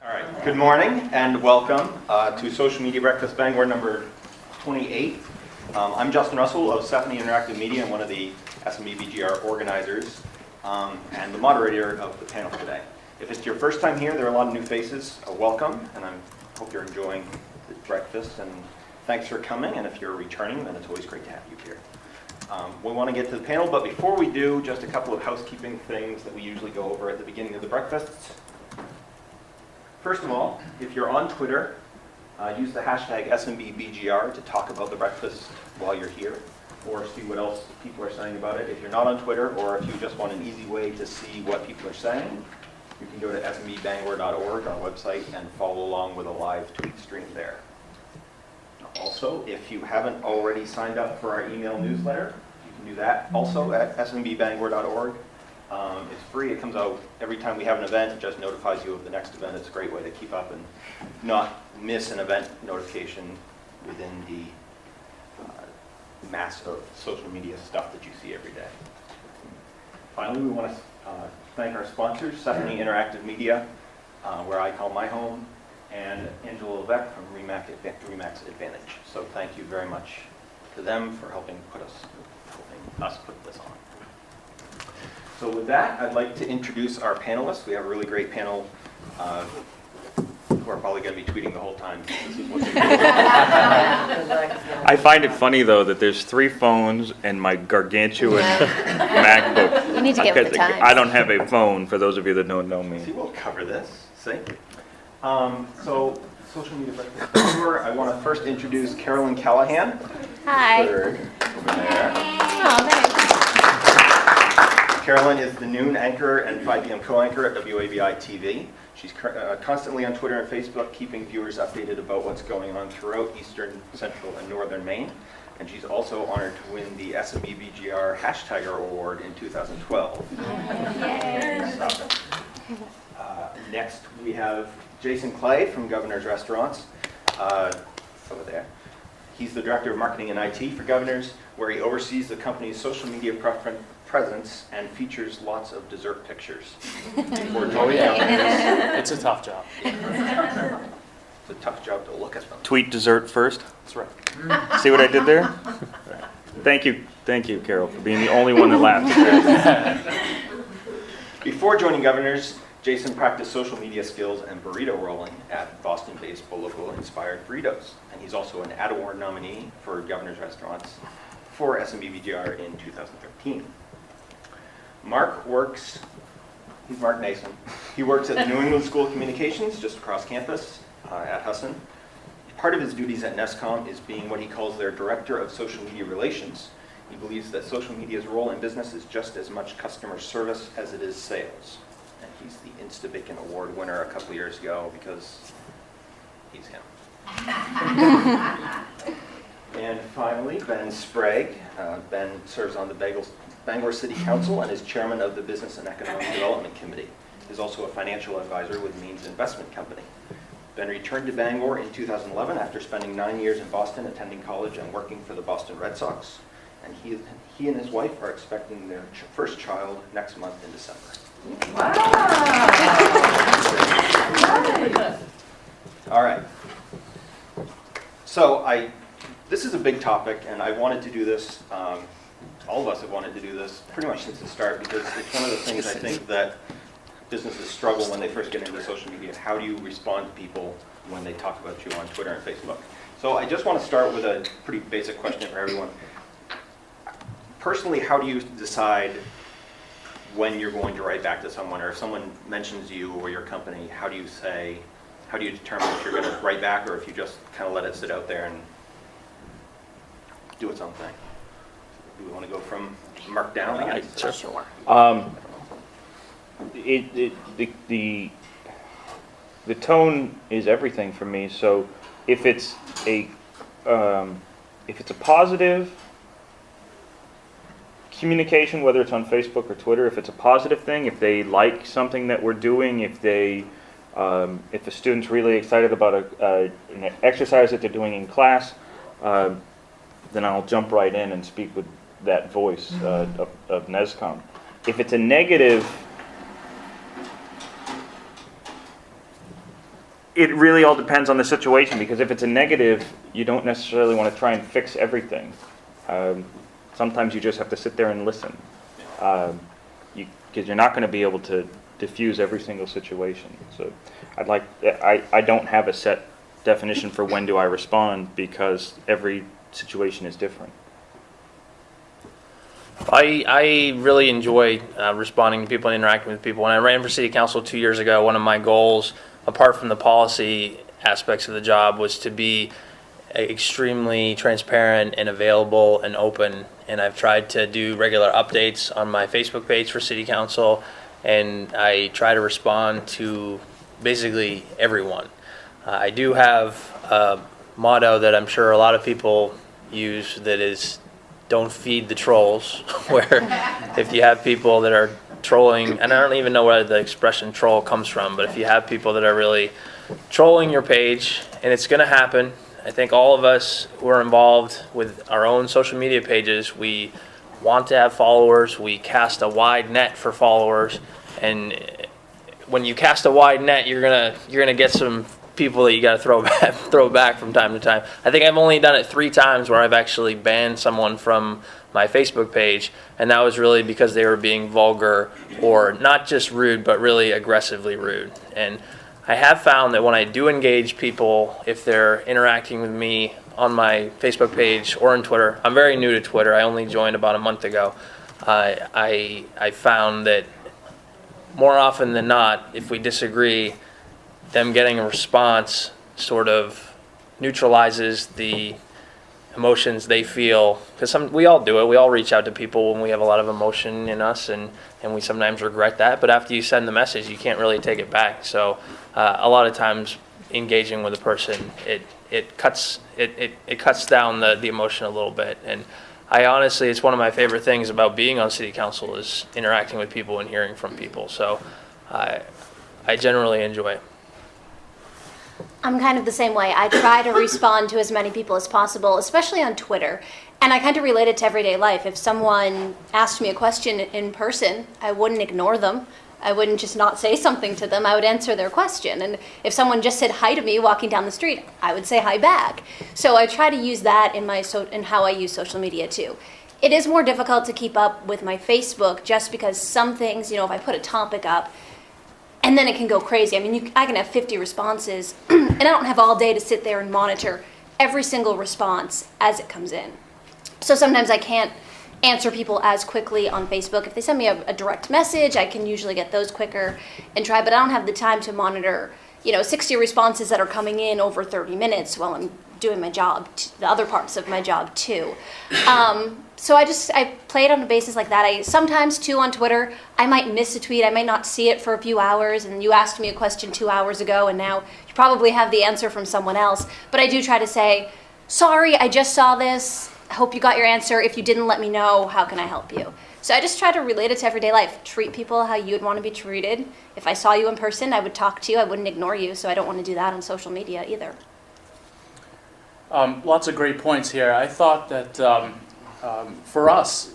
All right, good morning and welcome to Social Media Breakfast Bangor number 28. I'm Justin Russell of Stephanie Interactive Media. I'm one of the SMB BGR organizers and the moderator of the panel today. If it's your first time here, there are a lot of new faces. Welcome, and I hope you're enjoying the breakfast, and thanks for coming. And if you're returning, then it's always great to have you here. We want to get to the panel, but before we do, just a couple of housekeeping things that we usually go over at the beginning of the breakfasts. First of all, if you're on Twitter, use the hashtag SMBBGR to talk about the breakfast while you're here, or see what else people are saying about it. If you're not on Twitter, or if you just want an easy way to see what people are saying, you can go to smbangor.org, our website, and follow along with a live tweet stream there. Also, if you haven't already signed up for our email newsletter, you can do that also at smbangor.org. It's free. It comes out every time we have an event. It just notifies you of the next event. It's a great way to keep up and not miss an event notification within the mass of social media stuff that you see every day. Finally, we want to thank our sponsors, Stephanie Interactive Media, where I call my home, and Angela Levesque from Remax Advantage. So thank you very much to them for helping us put this on. So with that, I'd like to introduce our panelists. We have a really great panel who are probably going to be tweeting the whole time. This is what they do. I find it funny, though, that there's 3 phones and my gargantuan MacBook. You need to get with the times. I don't have a phone, for those of you that don't know me. See, we'll cover this. See? So, Social Media Breakfast Bangor, I want to first introduce Carolyn Callahan. Hi. Third, over there. Oh, thanks. Carolyn is the noon anchor and 5 p.m. co-anchor at WABI TV. She's constantly on Twitter and Facebook, keeping viewers updated about what's going on throughout Eastern, Central, and Northern Maine. And she's also honored to win the SMB BGR #Tiger Award in 2012. Next, we have Jason Clay from Governor's Restaurants, over there. He's the Director of Marketing and IT for Governor's, where he oversees the company's social media presence and features lots of dessert pictures. Oh yeah, it's a tough job. It's a tough job to look at them. Tweet dessert first. That's right. See what I did there? Thank you, Carol, for being the only one that laughed. Before joining Governor's, Jason practiced social media skills and burrito rolling at Boston-based Local Inspired Burritos. And he's also an Ad Award nominee for Governor's Restaurants for SMB BGR in 2013. He's Mark Nason. He works at the New England School of Communications just across campus at Husson. Part of his duties at NESCOM is being what he calls their Director of Social Media Relations. He believes that social media's role in business is just as much customer service as it is sales. And he's the InstaBacon Award winner a couple years ago because he's him. And finally, Ben Sprague. Ben serves on the Bangor City Council and is chairman of the Business and Economic Development Committee. He's also a financial advisor with Means Investment Company. Ben returned to Bangor in 2011 after spending 9 years in Boston, attending college and working for the Boston Red Sox. And he and his wife are expecting their first child next month in December. Wow! All right. So this is a big topic, and I wanted to do this. All of us have wanted to do this pretty much since the start because it's one of the things I think that businesses struggle when they first get into social media. How do you respond to people when they talk about you on Twitter and Facebook? So I just want to start with a pretty basic question for everyone. Personally, how do you decide when you're going to write back to someone, or if someone mentions you or your company, how do you determine if you're going to write back or if you just kind of let it sit out there and do its own thing? Do we want to go from Mark down? I guess? Sure. The tone is everything for me. So if it's a positive communication, whether it's on Facebook or Twitter, if it's a positive thing, if they like something that we're doing, if the student's really excited about an exercise that they're doing in class, then I'll jump right in and speak with that voice of NESCOM. If it's a negative It really all depends on the situation, because if it's a negative, you don't necessarily want to try and fix everything. Sometimes you just have to sit there and listen, because you're not going to be able to diffuse every single situation. So I don't have a set definition for when do I respond, because every situation is different. I really enjoy responding to people and interacting with people. When I ran for city council 2 years ago, one of my goals, apart from the policy aspects of the job, was to be extremely transparent and available and open. And I've tried to do regular updates on my Facebook page for city council, and I try to respond to basically everyone. I do have a motto that I'm sure a lot of people use, that is, don't feed the trolls, where if you have people that are trolling, and I don't even know where the expression troll comes from, but if you have people that are really trolling your page, and it's going to happen. I think all of us who are involved with our own social media pages, we want to have followers, we cast a wide net for followers, and when you cast a wide net, you're gonna get some people that you got to throw back from time to time. I think I've only done it 3 times where I've actually banned someone from my Facebook page, and that was really because they were being vulgar, or not just rude, but really aggressively rude. And I have found that when I do engage people, if they're interacting with me on my Facebook page or on Twitter, I'm very new to Twitter, I only joined about a month ago, I found that more often than not, if we disagree, them getting a response sort of neutralizes the emotions they feel, because we all do it. We all reach out to people when we have a lot of emotion in us, and we sometimes regret that. But after you send the message, you can't really take it back. So a lot of times, engaging with a person, it cuts down the emotion a little bit. And I honestly, it's one of my favorite things about being on city council, is interacting with people and hearing from people. So I generally enjoy it. I'm kind of the same way. I try to respond to as many people as possible, especially on Twitter. And I kind of relate it to everyday life. If someone asked me a question in person, I wouldn't ignore them. I wouldn't just not say something to them. I would answer their question. And if someone just said hi to me walking down the street, I would say hi back. So I try to use that in how I use social media too. It is more difficult to keep up with my Facebook, just because some things, if I put a topic up, and then it can go crazy. I mean, I can have 50 responses, and I don't have all day to sit there and monitor every single response as it comes in. So sometimes I can't answer people as quickly on Facebook. If they send me a direct message, I can usually get those quicker and try, but I don't have the time to monitor, 60 responses that are coming in over 30 minutes while I'm doing my job, the other parts of my job too. So I play it on a basis like that. I sometimes too on Twitter, I might miss a tweet. I might not see it for a few hours, and you asked me a question 2 hours ago, and now you probably have the answer from someone else. But I do try to say, sorry, I just saw this. I hope you got your answer. If you didn't, let me know. How can I help you? So I just try to relate it to everyday life. Treat people how you'd want to be treated. If I saw you in person, I would talk to you. I wouldn't ignore you. So I don't want to do that on social media either. Lots of great points here. I thought that for us,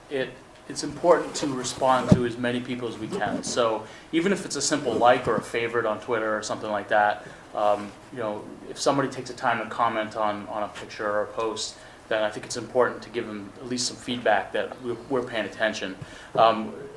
it's important to respond to as many people as we can. So even if it's a simple like or a favorite on Twitter or something like that, if somebody takes the time to comment on a picture or a post, then I think it's important to give them at least some feedback that we're paying attention.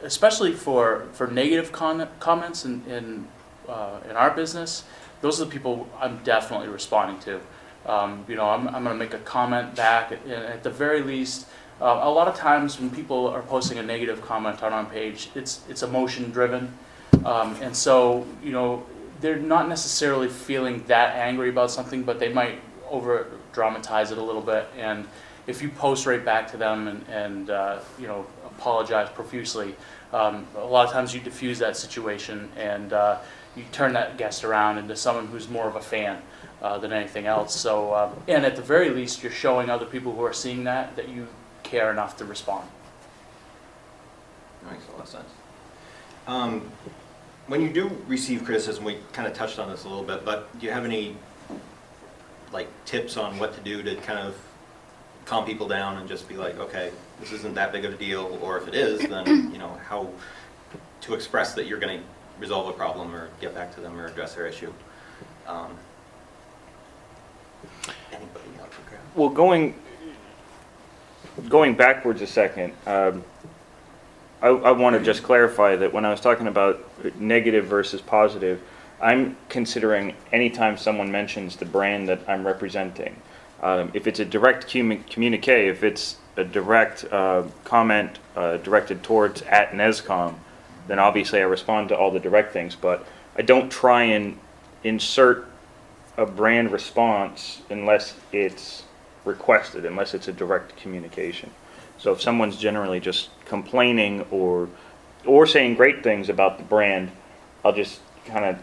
Especially for negative comments in our business, those are the people I'm definitely responding to. I'm going to make a comment back. At the very least, a lot of times when people are posting a negative comment on our page, it's emotion driven, and so they're not necessarily feeling that angry about something, but they might over dramatize it a little bit. And if you post right back to them and apologize profusely, a lot of times you diffuse that situation and you turn that guest around into someone who's more of a fan than anything else. So, and at the very least, you're showing other people who are seeing that you care enough to respond. That makes a lot of sense. When you do receive criticism, we kind of touched on this a little bit, but do you have any tips on what to do to kind of calm people down and just be like, okay, this isn't that big of a deal, or if it is, then how to express that you're going to resolve a problem or get back to them or address their issue? Anybody else? Well, going backwards a second, I want to just clarify that when I was talking about negative versus positive, I'm considering anytime someone mentions the brand that I'm representing. If it's a direct communique, if it's a direct comment directed towards @NESCOM, then obviously I respond to all the direct things, but I don't try and insert a brand response unless it's requested, unless it's a direct communication. So if someone's generally just complaining or saying great things about the brand, I'll just kind of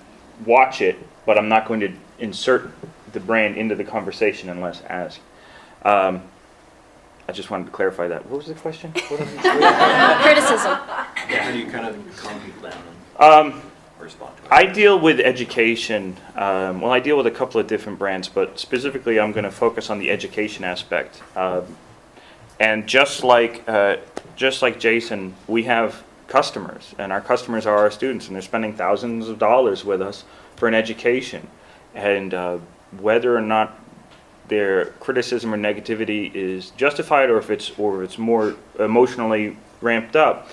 watch it, but I'm not going to insert the brand into the conversation unless asked. I just wanted to clarify that. What was the question? Criticism. How do you kind of calm people down and respond to it? I deal with education. Well, I deal with a couple of different brands, but specifically I'm going to focus on the education aspect. And just like Jason, we have customers, and our customers are our students, and they're spending thousands of dollars with us for an education. And whether or not their criticism or negativity is justified, or if it's more emotionally ramped up,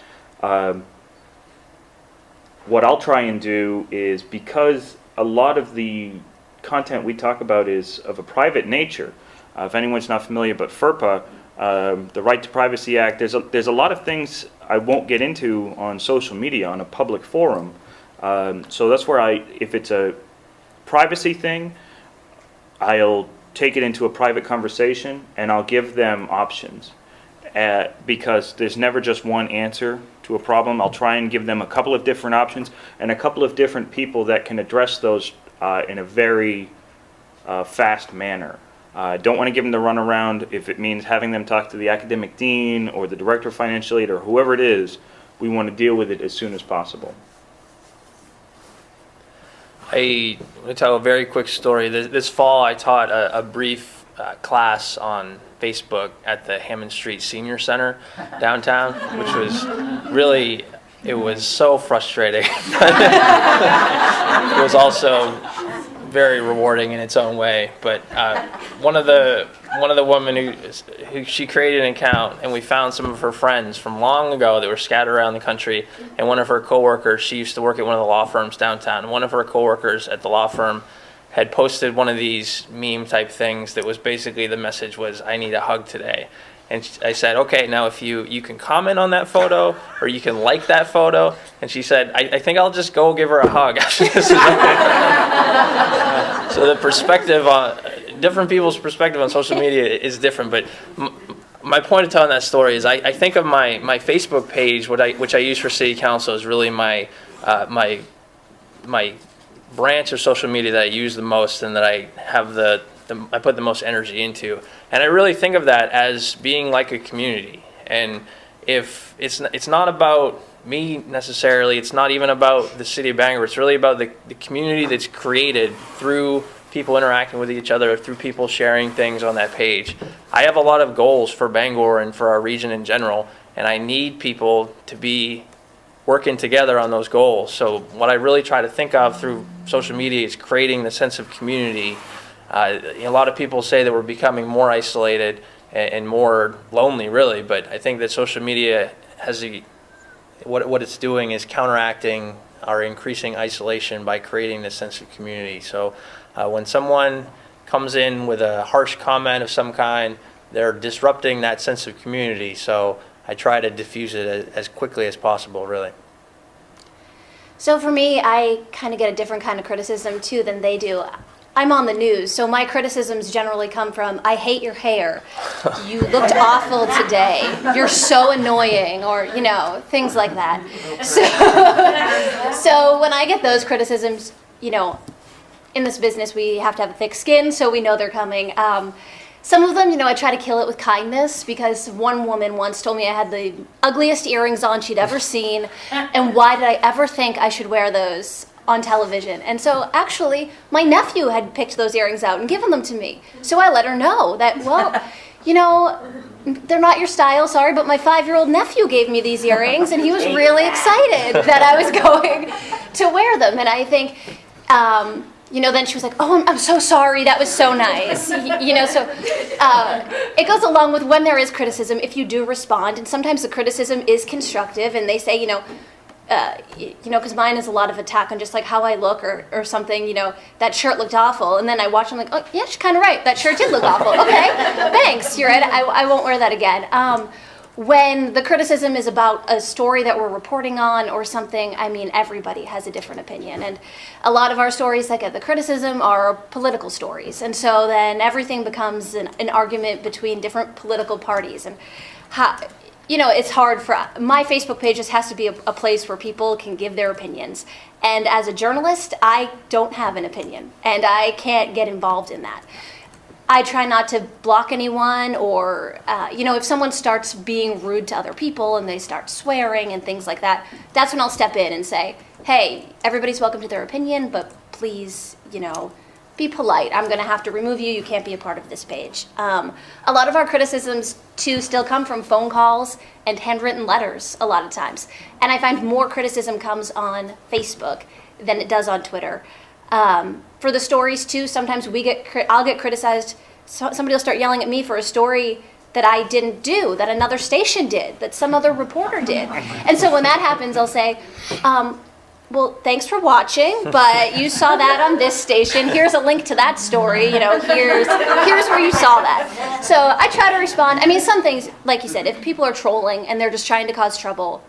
what I'll try and do is, because a lot of the content we talk about is of a private nature. If anyone's not familiar, but FERPA, the Right to Privacy Act, there's a lot of things I won't get into on social media, on a public forum. So that's where if it's a privacy thing, I'll take it into a private conversation and I'll give them options. Because there's never just one answer to a problem. I'll try and give them a couple of different options and a couple of different people that can address those in a very fast manner. I don't want to give them the runaround. If it means having them talk to the academic dean or the director of financial aid or whoever it is, we want to deal with it as soon as possible. I'm going to tell a very quick story. This fall, I taught a brief class on Facebook at the Hammond Street Senior Center downtown, which was really, it was so frustrating. It was also very rewarding in its own way. But one of the women who she created an account, and we found some of her friends from long ago that were scattered around the country. And one of her coworkers, she used to work at one of the law firms downtown. And one of her coworkers at the law firm had posted one of these meme type things that was basically, the message was, "I need a hug today." And I said, "Okay, now if you can comment on that photo or you can like that photo." And she said, I think I'll just go give her a hug after this is okay. So the perspective on, different people's perspective on social media is different. But my point of telling that story is I think of my Facebook page, which I use for city council, is really my branch of social media that I use the most and that I have I put the most energy into. And I really think of that as being like a community. And if it's not about me necessarily, it's not even about the city of Bangor, it's really about the community that's created through people interacting with each other, through people sharing things on that page. I have a lot of goals for Bangor and for our region in general, and I need people to be working together on those goals. So what I really try to think of through social media is creating the sense of community. A lot of people say that we're becoming more isolated and more lonely, really, but I think that social media has what it's doing is counteracting our increasing isolation by creating this sense of community. So when someone comes in with a harsh comment of some kind, they're disrupting that sense of community. So I try to diffuse it as quickly as possible, really. So for me, I kind of get a different kind of criticism too than they do. I'm on the news, so my criticisms generally come from, "I hate your hair. You looked awful today. You're so annoying," or, things like that. So when I get those criticisms, in this business we have to have a thick skin, so we know they're coming. Some of them, I try to kill it with kindness, because one woman once told me I had the ugliest earrings on she'd ever seen, and why did I ever think I should wear those on television? And so actually my nephew had picked those earrings out and given them to me. So I let her know that, well, they're not your style, sorry, but my 5-year-old nephew gave me these earrings and he was really excited that I was going to wear them. And I think, then she was like, oh, I'm so sorry, that was so nice. So it goes along with when there is criticism, if you do respond, and sometimes the criticism is constructive, and they say, because mine is a lot of attack on just like how I look or something, that shirt looked awful. And then I watch, I'm like, oh, yeah, she's kind of right. That shirt did look awful. Okay, thanks. You're right. I won't wear that again. When the criticism is about a story that we're reporting on or something, everybody has a different opinion. And a lot of our stories that get the criticism are political stories. And so then everything becomes an argument between different political parties. And it's hard for my Facebook page just has to be a place where people can give their opinions. And as a journalist, I don't have an opinion, and I can't get involved in that. I try not to block anyone, or if someone starts being rude to other people and they start swearing and things like that, that's when I'll step in and say, hey, everybody's welcome to their opinion, but please, be polite. I'm going to have to remove you. You can't be a part of this page. A lot of our criticisms, too, still come from phone calls and handwritten letters a lot of times. And I find more criticism comes on Facebook than it does on Twitter. For the stories, too, sometimes I'll get criticized. Somebody will start yelling at me for a story that I didn't do, that another station did, that some other reporter did. And so when that happens, I'll say, well, thanks for watching, but you saw that on this station. Here's a link to that story. Here's where you saw that. So I try to respond. Some things, like you said, if people are trolling and they're just trying to cause trouble,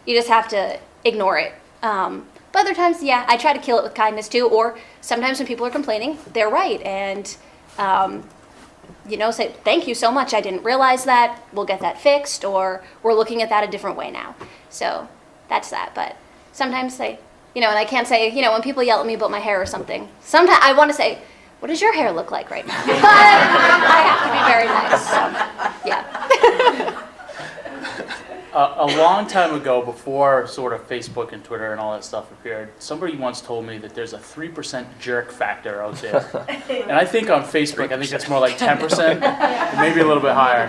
you just have to ignore it. But other times, yeah, I try to kill it with kindness too. Or sometimes when people are complaining, they're right. And, say, thank you so much. I didn't realize that. We'll get that fixed. Or we're looking at that a different way now. So that's that. But sometimes and I can't say, when people yell at me about my hair or something, sometimes I want to say, what does your hair look like right now? But I have to be very nice, so, yeah. A long time ago, before sort of Facebook and Twitter and all that stuff appeared, somebody once told me that there's a 3% jerk factor out there. And I think on Facebook, I think that's more like 10%, maybe a little bit higher.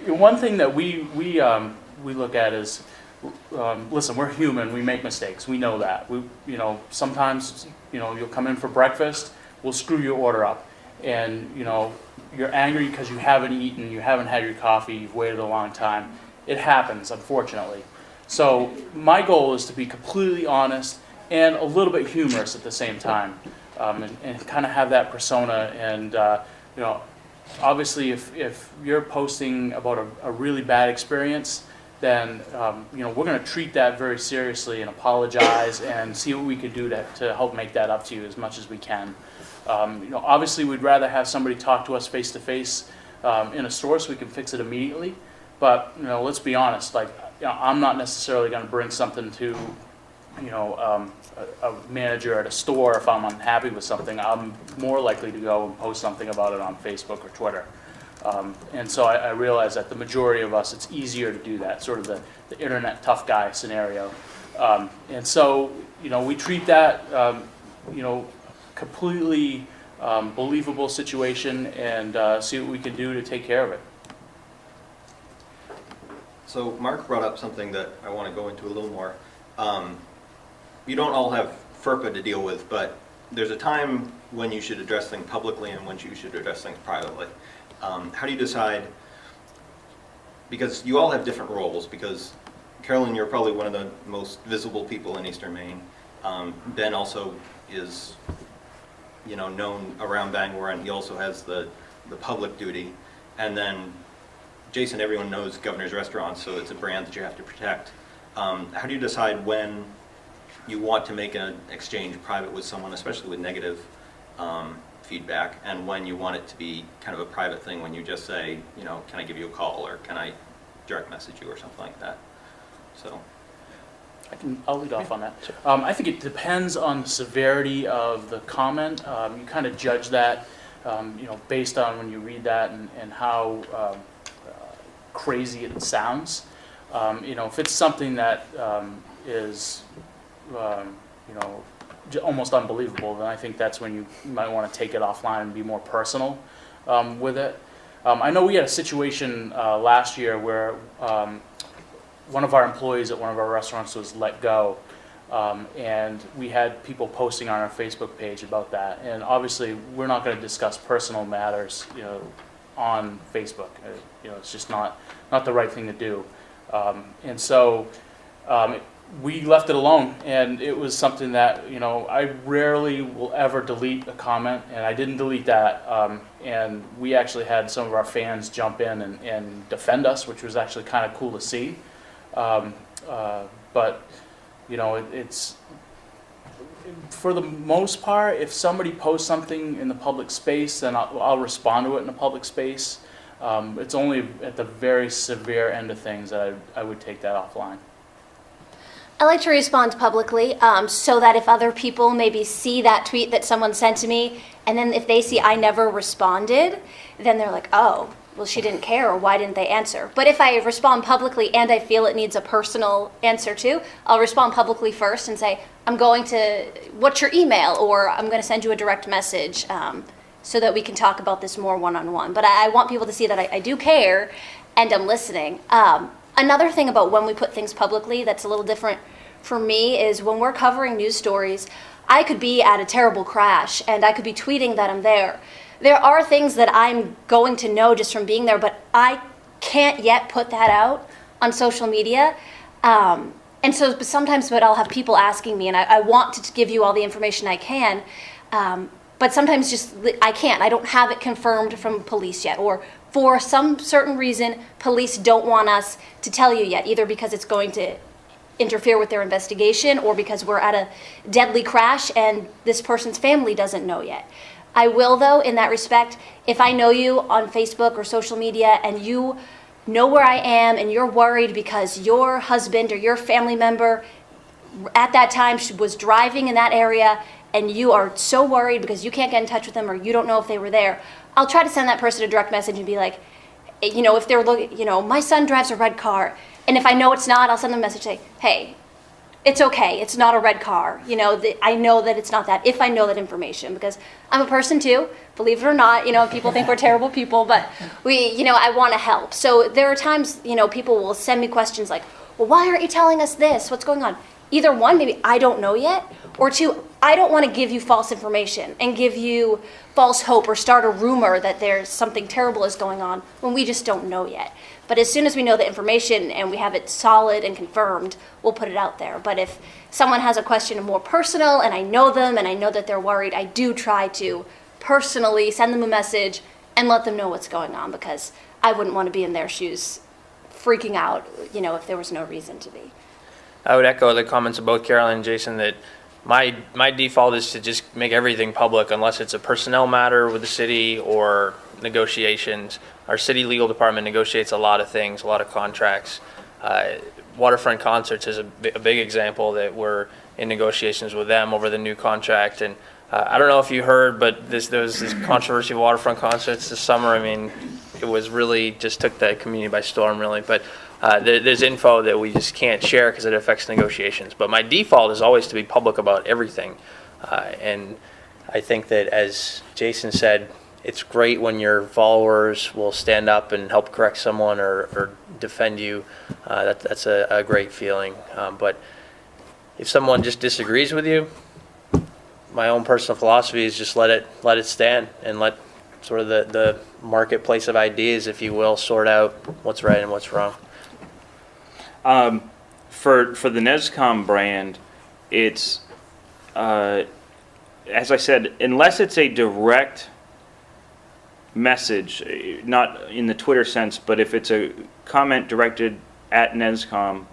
One thing that we look at is, listen, we're human. We make mistakes. We know that. Sometimes, you'll come in for breakfast. We'll screw your order up, and you're angry because you haven't eaten, you haven't had your coffee, you've waited a long time. It happens, unfortunately. So my goal is to be completely honest and a little bit humorous at the same time, and kind of have that persona. And obviously, if you're posting about a really bad experience, then we're going to treat that very seriously and apologize and see what we can do to help make that up to you as much as we can. Obviously, we'd rather have somebody talk to us face to face in a store so we can fix it immediately. But let's be honest. I'm not necessarily going to bring something to a manager at a store if I'm unhappy with something. I'm more likely to go and post something about it on Facebook or Twitter. And so I realize that the majority of us, it's easier to do that, sort of the internet tough guy scenario. And so, we treat that, completely believable situation and see what we can do to take care of it. So Mark brought up something that I want to go into a little more. You don't all have FERPA to deal with, but there's a time when you should address things publicly and when you should address things privately. How do you decide, because you all have different roles, because Carolyn, you're probably one of the most visible people in Eastern Maine. Ben also is, known around Bangor, and he also has the public duty. And then Jason, everyone knows Governor's Restaurant, so it's a brand that you have to protect. How do you decide when you want to make an exchange private with someone, especially with negative feedback, and when you want it to be kind of a private thing, when you just say, can I give you a call, or can I direct message you, or something like that? So I'll lead off on that. I think it depends on the severity of the comment. You kind of judge that, based on when you read that and how crazy it sounds. If it's something that is, almost unbelievable, then I think that's when you might want to take it offline and be more personal with it. I know we had a situation last year where one of our employees at one of our restaurants was let go And we had people posting on our Facebook page about that. And obviously, we're not going to discuss personal matters, on Facebook. It's just not the right thing to do. And so we left it alone, and it was something that, I rarely will ever delete a comment, and I didn't delete that. And we actually had some of our fans jump in and defend us, which was actually kind of cool to see. But it's, for the most part, if somebody posts something in the public space, then I'll respond to it in the public space. It's only at the very severe end of things that I would take that offline. I like to respond publicly so that if other people maybe see that tweet that someone sent to me, and then if they see I never responded, then they're like, oh, well, she didn't care, or why didn't they answer? But if I respond publicly and I feel it needs a personal answer too, I'll respond publicly first and say, what's your email? Or I'm going to send you a direct message so that we can talk about this more one-on-one. But I want people to see that I do care and I'm listening. Another thing about when we put things publicly that's a little different for me is when we're covering news stories, I could be at a terrible crash and I could be tweeting that I'm there. There are things that I'm going to know just from being there, but I can't yet put that out on social media. And so sometimes I'll have people asking me, and I want to give you all the information I can, but sometimes just I can't. I don't have it confirmed from police yet, or for some certain reason, police don't want us to tell you yet, either because it's going to interfere with their investigation or because we're at a deadly crash and this person's family doesn't know yet. I will, though, in that respect, if I know you on Facebook or social media and you know where I am and you're worried because your husband or your family member at that time was driving in that area and you are so worried because you can't get in touch with them or you don't know if they were there, I'll try to send that person a direct message and be like, if they're looking, my son drives a red car. And if I know it's not, I'll send them a message saying, hey, it's okay, it's not a red car. I know that it's not that, if I know that information, because I'm a person too, believe it or not. People think we're terrible people, but I want to help. So there are times, people will send me questions like, well, why aren't you telling us this? What's going on? Either one, maybe I don't know yet, or two, I don't want to give you false information and give you false hope or start a rumor that there's something terrible is going on when we just don't know yet. But as soon as we know the information and we have it solid and confirmed, we'll put it out there. But if someone has a question more personal and I know them and I know that they're worried, I do try to personally send them a message and let them know what's going on, because I wouldn't want to be in their shoes freaking out, if there was no reason to be. I would echo the comments of both Carolyn and Jason that my default is to just make everything public unless it's a personnel matter with the city or negotiations. Our city legal department negotiates a lot of things, a lot of contracts. Waterfront Concerts is a big example that we're in negotiations with them over the new contract. And I don't know if you heard, but there was this controversy of Waterfront Concerts this summer. I mean, it was really just took the community by storm, really. But there's info that we just can't share because it affects negotiations. But my default is always to be public about everything. And I think that, as Jason said, it's great when your followers will stand up and help correct someone or defend you. That's a great feeling. But if someone just disagrees with you, my own personal philosophy is just let it stand and let sort of the marketplace of ideas, if you will, sort out what's right and what's wrong. For the NESCOM brand, it's as I said, unless it's a direct message, not in the Twitter sense, but if it's a comment directed at NESCOM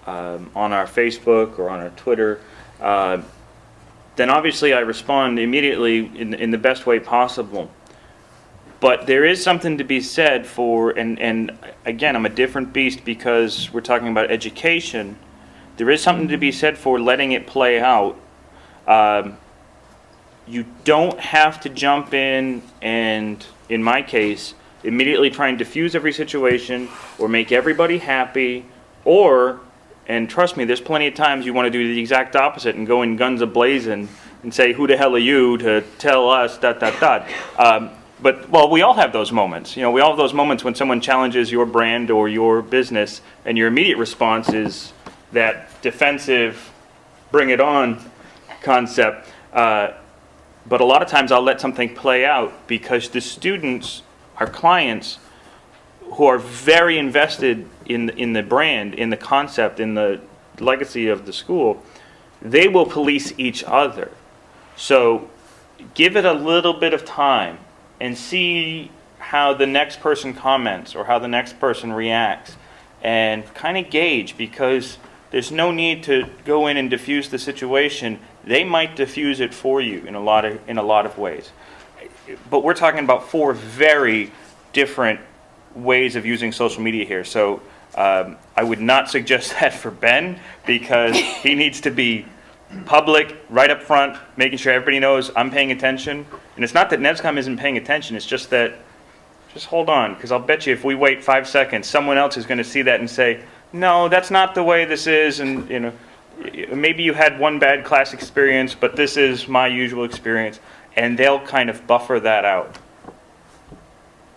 on our Facebook or on our Twitter, then obviously I respond immediately in the best way possible. But there is something to be said for, and again, I'm a different beast because we're talking about education. There is something to be said for letting it play out. You don't have to jump in and, in my case, immediately try and diffuse every situation or make everybody happy, or, and trust me, there's plenty of times you want to do the exact opposite and go in guns a-blazing and say, who the hell are you to tell us ... But, well, we all have those moments. We all have those moments when someone challenges your brand or your business, and your immediate response is that defensive, bring it on concept. But a lot of times I'll let something play out because the students, our clients, who are very invested in the brand, in the concept, in the legacy of the school, they will police each other. So give it a little bit of time and see how the next person comments or how the next person reacts, and kind of gauge, because there's no need to go in and diffuse the situation. They might diffuse it for you in a lot of ways. But we're talking about 4 very different ways of using social media here. So I would not suggest that for Ben, because he needs to be public, right up front, making sure everybody knows I'm paying attention. And it's not that NESCOM isn't paying attention, it's just that, just hold on, because I'll bet you if we wait 5 seconds, someone else is going to see that and say, no, that's not the way this is, and maybe you had one bad class experience, but this is my usual experience, and they'll kind of buffer that out.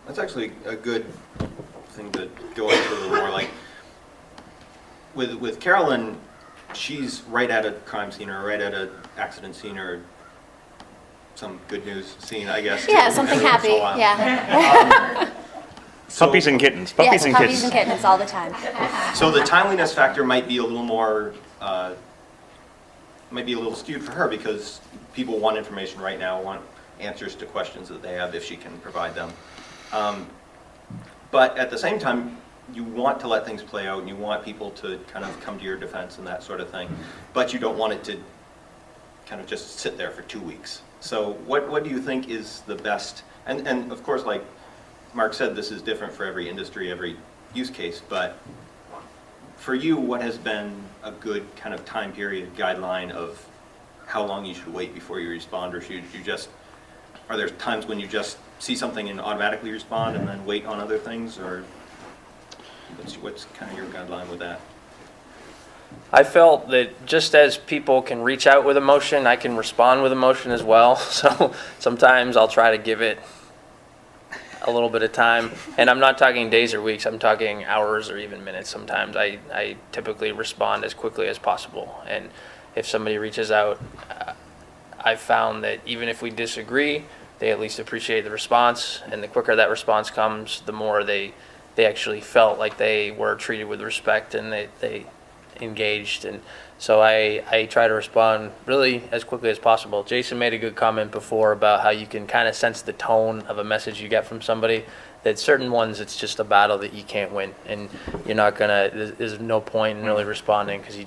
That's actually a good thing to go into a little more. Like with Carolyn, she's right at a crime scene or right at an accident scene or some good news scene, I guess. Yeah, too, something every once in happy. a while. Yeah. So- Puppies and kittens. Yes, Puppies and puppies kittens. and kittens all the time. So the timeliness factor might be a little more, might be a little skewed for her because people want information right now, want answers to questions that they have if she can provide them. But at the same time, you want to let things play out and you want people to kind of come to your defense and that sort of thing. But you don't want it to kind of just sit there for 2 weeks. So what do you think is the best, and of course, like Mark said, this is different for every industry, every use case, but for you, what has been a good kind of time period guideline of how long you should wait before you respond, or should you just, are there times when you just see something and automatically respond and then wait on other things, or what's kind of your guideline with that? I felt that just as people can reach out with emotion, I can respond with emotion as well. So sometimes I'll try to give it a little bit of time. And I'm not talking days or weeks, I'm talking hours or even minutes sometimes. I typically respond as quickly as possible. And if somebody reaches out, I've found that even if we disagree, they at least appreciate the response. And the quicker that response comes, the more they actually felt like they were treated with respect and they engaged. And so I try to respond really as quickly as possible. Jason made a good comment before about how you can kind of sense the tone of a message you get from somebody, that certain ones it's just a battle that you can't win, and you're not gonna, there's no point in really responding because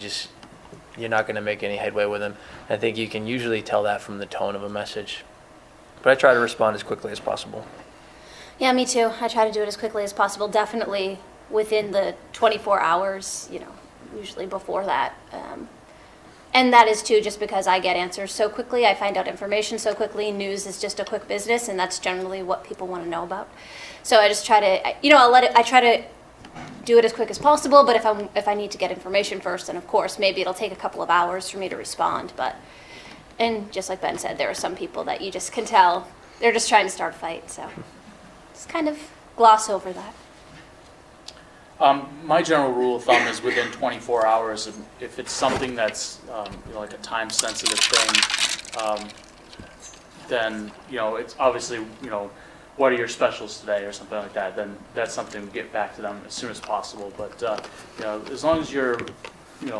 you're not gonna make any headway with them. I think you can usually tell that from the tone of a message, but I try to respond as quickly as possible. Yeah, me too. I try to do it as quickly as possible, definitely within the 24 hours, usually before that. And that is too just because I get answers so quickly, I find out information so quickly. News is just a quick business, and that's generally what people want to know about. So I just try to, I try to do it as quick as possible, but if I need to get information first, then of course, maybe it'll take a couple of hours for me to respond. And just like Ben said, there are some people that you just can tell, they're just trying to start a fight, so just kind of gloss over that. My general rule of thumb is within 24 hours. And if it's something that's like a time-sensitive thing, then it's obviously what are your specials today or something like that. Then that's something we get back to them as soon as possible. But as long as you're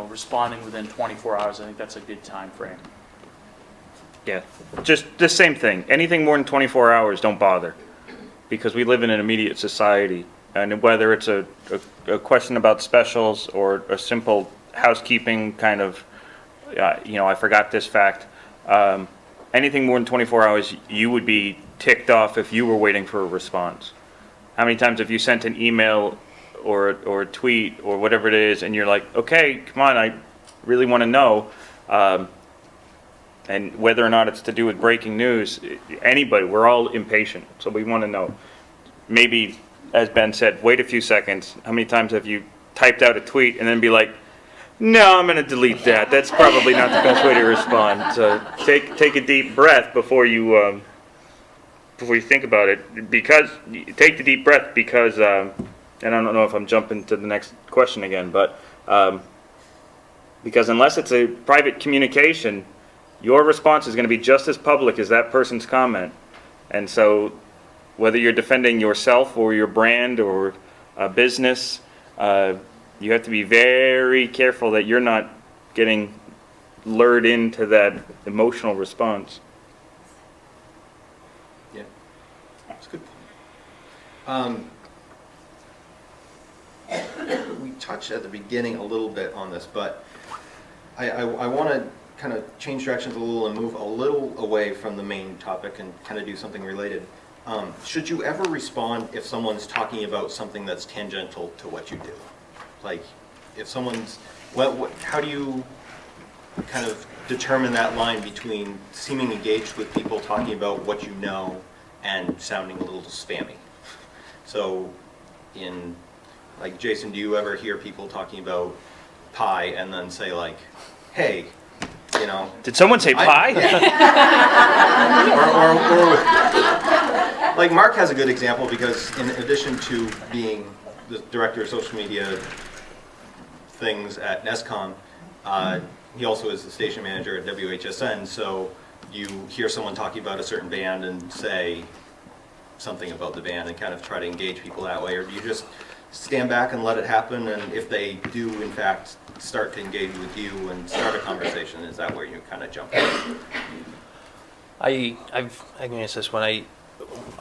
responding within 24 hours, I think that's a good time frame. Yeah, just the same thing. Anything more than 24 hours, don't bother, because we live in an immediate society. And whether it's a question about specials or a simple housekeeping kind of, I forgot this fact, anything more than 24 hours, you would be ticked off if you were waiting for a response. How many times have you sent an email or a tweet or whatever it is, and you're like, okay, come on, I really want to know, and whether or not it's to do with breaking news, anybody, we're all impatient, so we want to know. Maybe, as Ben said, wait a few seconds. How many times have you typed out a tweet and then be like, no, I'm going to delete that. That's probably not the best way to respond. So take a deep breath before you think about it. Because take the deep breath because, and I don't know if I'm jumping to the next question again, but Because unless it's a private communication, your response is going to be just as public as that person's comment. And so whether you're defending yourself or your brand or a business, you have to be very careful that you're not getting lured into that emotional response. Yeah, that's good. We touched at the beginning a little bit on this, but I want to kind of change directions a little and move a little away from the main topic and kind of do something related. Should you ever respond if someone's talking about something that's tangential to what you do? Like, if someone's, how do you kind of determine that line between seeming engaged with people talking about what you know and sounding a little spammy? So, like, Jason, do you ever hear people talking about pie and then say, like, hey, you know? Did someone say pie? Like, Mark has a good example because in addition to being the director of social media things at NESCOM, he also is the station manager at WHSN, so you hear someone talking about a certain band and say something about the band and kind of try to engage people that way, or do you just stand back and let it happen, and if they do in fact start to engage with you and start a conversation, is that where you kind of jump in? I can answer this one.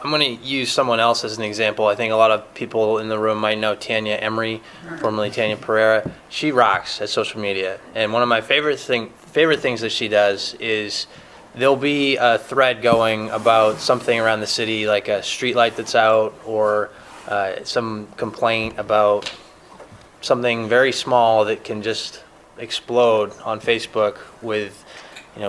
I'm going to use someone else as an example. I think a lot of people in the room might know Tanya Emery, formerly Tanya Pereira. She rocks at social media, and one of my favorite things that she does is there'll be a thread going about something around the city, like a street light that's out, or some complaint about something very small that can just explode on Facebook with,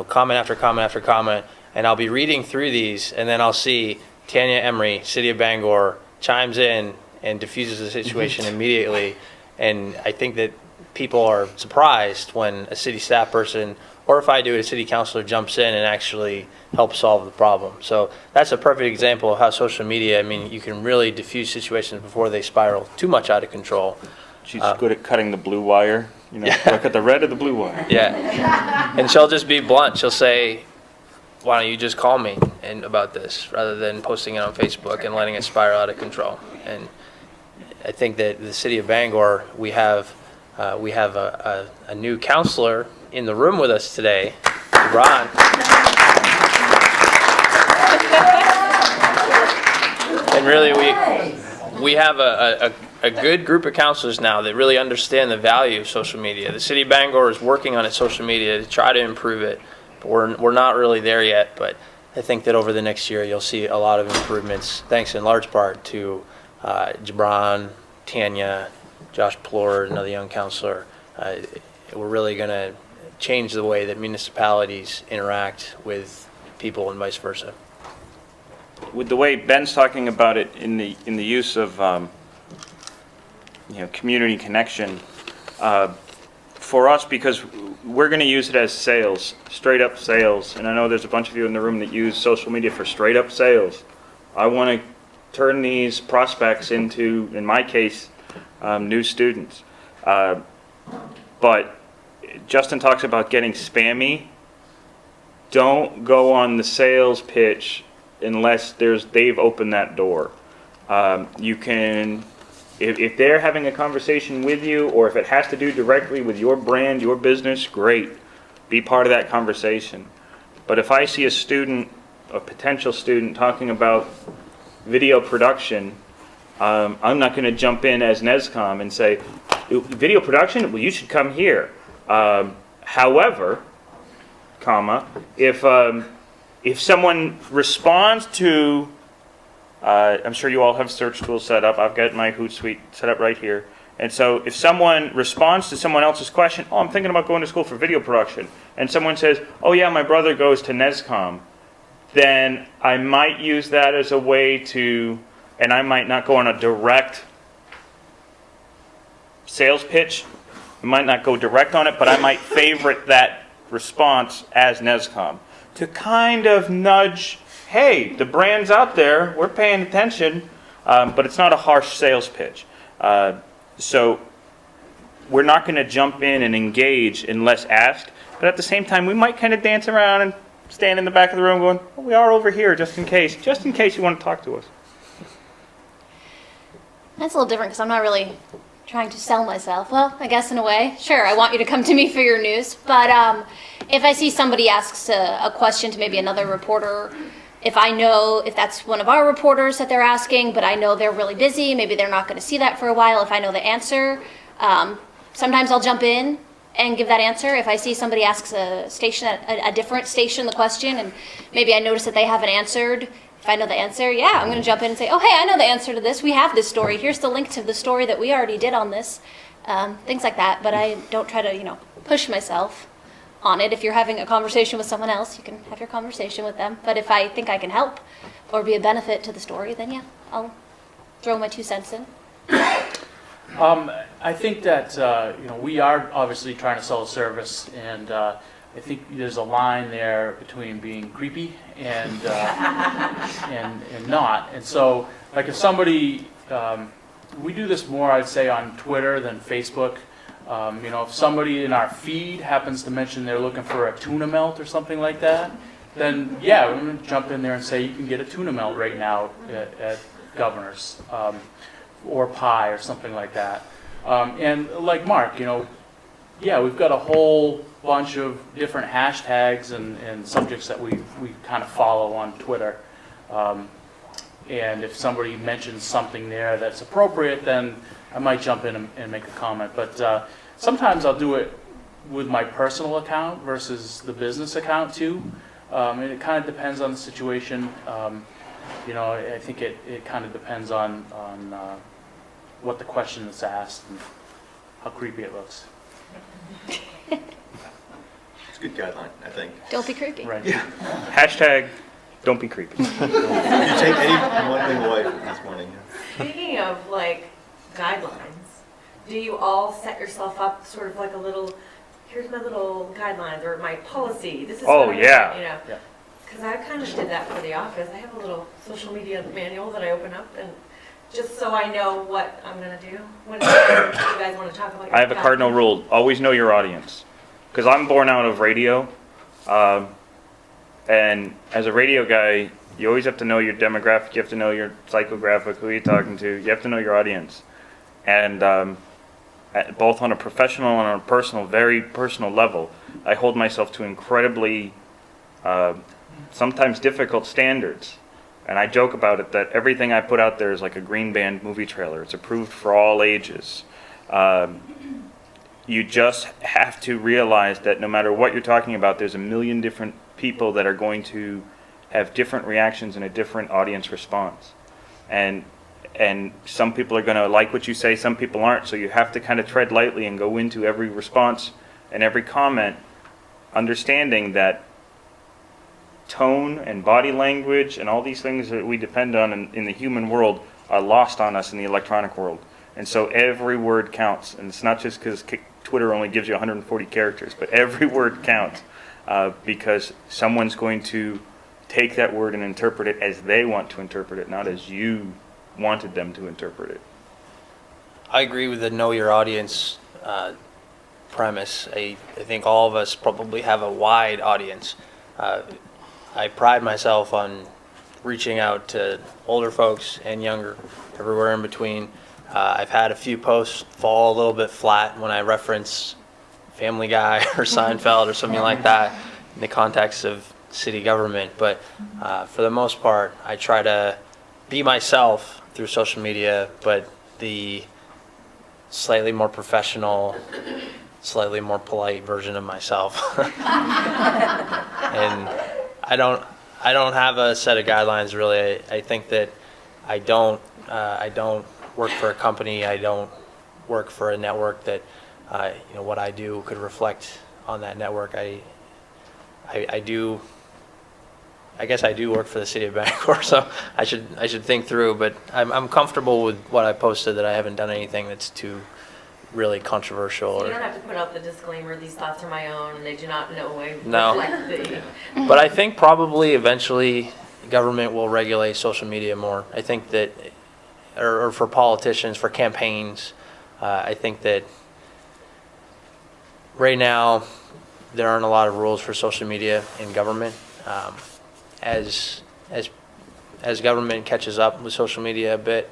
comment after comment after comment. And I'll be reading through these, and then I'll see Tanya Emery, City of Bangor, chimes in and diffuses the situation immediately. And I think that people are surprised when a city staff person, or if I do it, a city councilor jumps in and actually helps solve the problem. So that's a perfect example of how social media, you can really diffuse situations before they spiral too much out of control. She's good at cutting the blue wire. Look at the red of the blue wire. Yeah. And she'll just be blunt. She'll say, why don't you just call me about this rather than posting it on Facebook and letting it spiral out of control. And I think that the city of Bangor, we have a new counselor in the room with us today, Ron. And really, we have a good group of counselors now that really understand the value of social media. The city of Bangor is working on its social media to try to improve it. But we're not really there yet, but I think that over the next year you'll see a lot of improvements, thanks in large part to Gibran, Tanya, Josh Plord, another young counselor. We're really going to change the way that municipalities interact with people and vice versa. With the way Ben's talking about it in the use of community connection, for us, because we're going to use it as sales, straight up sales, and I know there's a bunch of you in the room that use social media for straight up sales. I want to turn these prospects into, in my case, new students. But Justin talks about getting spammy. Don't go on the sales pitch unless they've opened that door. You can, if they're having a conversation with you, or if it has to do directly with your brand, your business, great. Be part of that conversation. But if I see a student, a potential student, talking about video production, I'm not going to jump in as NESCOM and say, video production? Well, you should come here. However, if someone responds to, I'm sure you all have search tools set up. I've got my Hootsuite set up right here. And so if someone responds to someone else's question, oh, I'm thinking about going to school for video production, and someone says, oh yeah, my brother goes to NESCOM, then I might use that as a way to, and I might not go on a direct sales pitch. I might not go direct on it, but I might favorite that response as NESCOM to kind of nudge, hey, the brand's out there, we're paying attention, but it's not a harsh sales pitch. So we're not going to jump in and engage unless asked. But at the same time, we might kind of dance around and stand in the back of the room going, well, we are over here just in case you want to talk to us. That's a little different because I'm not really trying to sell myself. Well, I guess in a way, sure, I want you to come to me for your news. But if I see somebody asks a question to maybe another reporter, if I know if that's one of our reporters that they're asking, but I know they're really busy, maybe they're not going to see that for a while. If I know the answer, sometimes I'll jump in and give that answer. If I see somebody asks a different station the question, and maybe I notice that they haven't answered, if I know the answer, yeah, I'm going to jump in and say, oh, hey, I know the answer to this. We have this story. Here's the link to the story that we already did on this. Things like that. But I don't try to, push myself on it. If you're having a conversation with someone else, you can have your conversation with them. But if I think I can help or be a benefit to the story, then yeah, I'll throw my 2 cents in. I think that we are obviously trying to sell a service, and I think there's a line there between being creepy and not. And so, like if somebody, we do this more, I'd say, on Twitter than Facebook. If somebody in our feed happens to mention they're looking for a tuna melt or something like that, then yeah, we're going to jump in there and say you can get a tuna melt right now at Governor's. Or pie or something like that. And like Mark, yeah, we've got a whole bunch of different hashtags and subjects that we kind of follow on Twitter. And if somebody mentions something there that's appropriate, then I might jump in and make a comment. But sometimes I'll do it with my personal account versus the business account too. And it kind of depends on the situation. I think it kind of depends on what the question is asked and how creepy it looks. It's a good guideline, I think. Don't be creepy. Right. Yeah. Hashtag, don't be creepy. You take any one thing away from this morning. Speaking of guidelines, do you all set yourself up sort of like a little, here's my little guidelines or my policy, this is Oh, what I yeah. Yeah. Because I kind of did that for the office. I have a little social media manual that I open up and just so I know what I'm going to do. When you guys want to talk about your I have a cardinal rule. Always know your audience. Because I'm born out of radio. And as a radio guy, you always have to know your demographic. You have to know your psychographic, who you're talking to. You have to know your audience. And both on a professional and on a personal, very personal level, I hold myself to incredibly, sometimes difficult standards. And I joke about it that everything I put out there is like a Green Band movie trailer. It's approved for all ages. You just have to realize that no matter what you're talking about, there's a million different people that are going to have different reactions and a different audience response. And some people are going to like what you say, some people aren't. So you have to kind of tread lightly and go into every response and every comment, understanding that tone and body language and all these things that we depend on in the human world are lost on us in the electronic world. And so every word counts. And it's not just because Twitter only gives you 140 characters, but every word counts because someone's going to take that word and interpret it as they want to interpret it, not as you wanted them to interpret it. I agree with the know your audience premise. I think all of us probably have a wide audience. I pride myself on reaching out to older folks and younger, everywhere in between. I've had a few posts fall a little bit flat when I reference Family Guy or Seinfeld or something like that in the context of city government. But for the most part, I try to be myself through social media, but the slightly more professional, slightly more polite version of myself. And I don't have a set of guidelines really. I think that I don't work for a company. I don't work for a network that what I do could reflect on that network. I guess I do work for the city of Bangor, so I should think through. But I'm comfortable with what I posted. That I haven't done anything that's too really controversial. So you don't have to put out the disclaimer, these thoughts are my own, and they do not know No. But I think probably eventually government will regulate social media more. I think that, or for politicians, for campaigns, I think that right now, there aren't a lot of rules for social media in government. As government catches up with social media a bit,